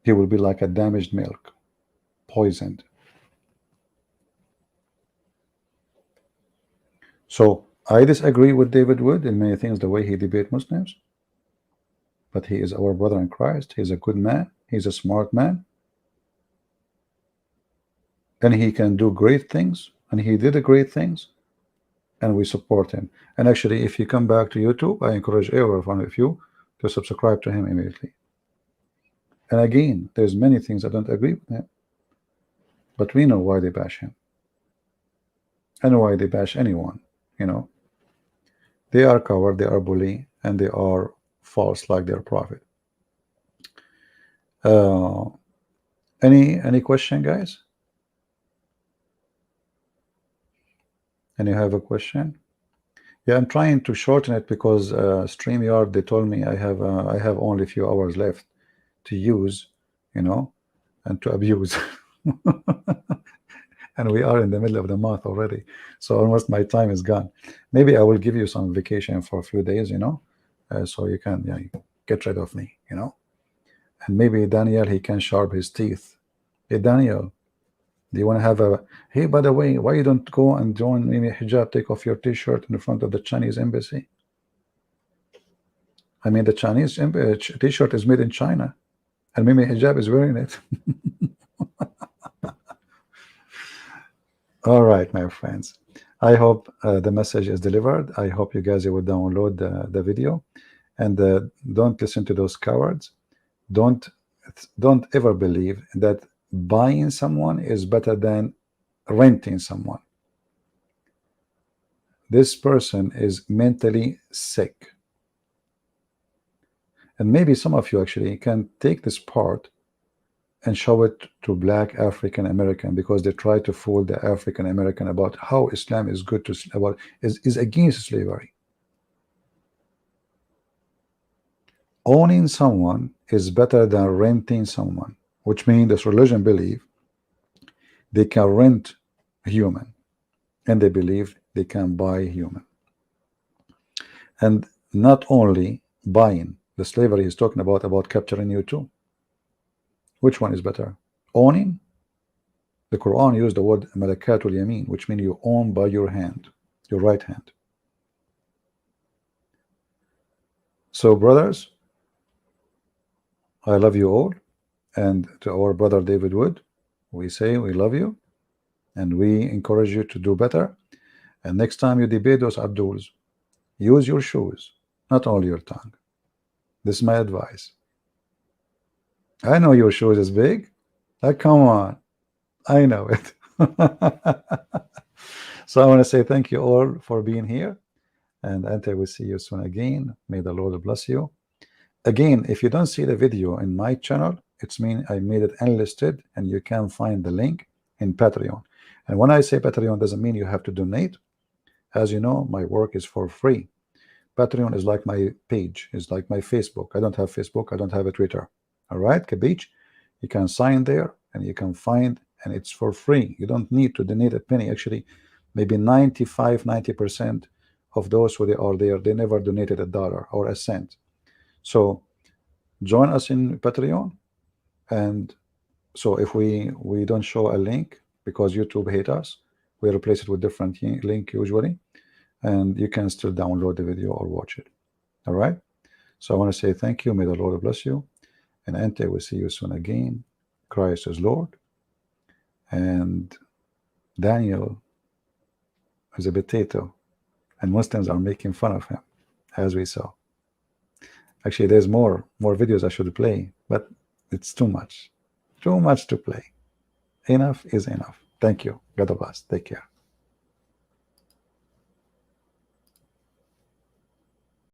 He will be like a damaged milk, poisoned. So I disagree with David Wood in many things, the way he debate Muslims, but he is our brother in Christ. He's a good man. He's a smart man, and he can do great things, and he did great things, and we support him. And actually, if you come back to YouTube, I encourage every one of you to subscribe to him immediately. And again, there's many things I don't agree with him, but we know why they bash him and why they bash anyone. They are coward, they are bully, and they are false like their prophet. Any question, guys? Any have a question? Yeah, I'm trying to shorten it because StreamYard, they told me I have only a few hours left to use, and to abuse. And we are in the middle of the month already, so almost my time is gone. Maybe I will give you some vacation for a few days, so you can get rid of me, And maybe Daniel, he can sharp his teeth. Hey Daniel, do you want to have a, hey, by the way, why you don't go and join maybe hijab, take off your t-shirt in front of the Chinese embassy? I mean, the Chinese t-shirt is made in China. And Mimi hijab is wearing it. All right, my friends. I hope the message is delivered. I hope you guys will download the video, and don't listen to those cowards. Don't ever believe that buying someone is better than renting someone. This person is mentally sick. And maybe some of you actually can take this part and show it to black African American, because they try to fool the African American about how Islam is good to about is against slavery. Owning someone is better than renting someone, which means this religion believe they can rent a human, and they believe they can buy human. And not only buying, the slavery he's talking about capturing you too. Which one is better? Owning? The Quran used the word malakatul yamin, which means you own by your hand, your right hand. So brothers, I love you all, and to our brother David Wood, we say we love you, and we encourage you to do better. And next time you debate those Abduls, use your shoes, not only your tongue. This is my advice. I know your shoes is big. Come on, I know it. So I want to say thank you all for being here, and until we see you soon again, may the Lord bless you. Again, if you don't see the video in my channel, it's mean I made it unlisted, and you can find the link in Patreon. And when I say Patreon, doesn't mean you have to donate. As you know, my work is for free. Patreon is like my page, is like my Facebook. I don't have Facebook, I don't have a Twitter. All right, Kabich, you can sign there and you can find, and it's for free. You don't need to donate a penny. Actually, maybe 90% of those who are there, they never donated a dollar or a cent. So join us in Patreon. And so if we don't show a link because YouTube hate us, we replace it with different link usually, and you can still download the video or watch it. All right, so I want to say thank you. May the Lord bless you, and until we see you soon again, Christ is Lord, and Daniel is a potato, and Muslims are making fun of him, as we saw. Actually, there's more videos I should play, but it's too much to play. Enough is enough. Thank you. God bless. Take care.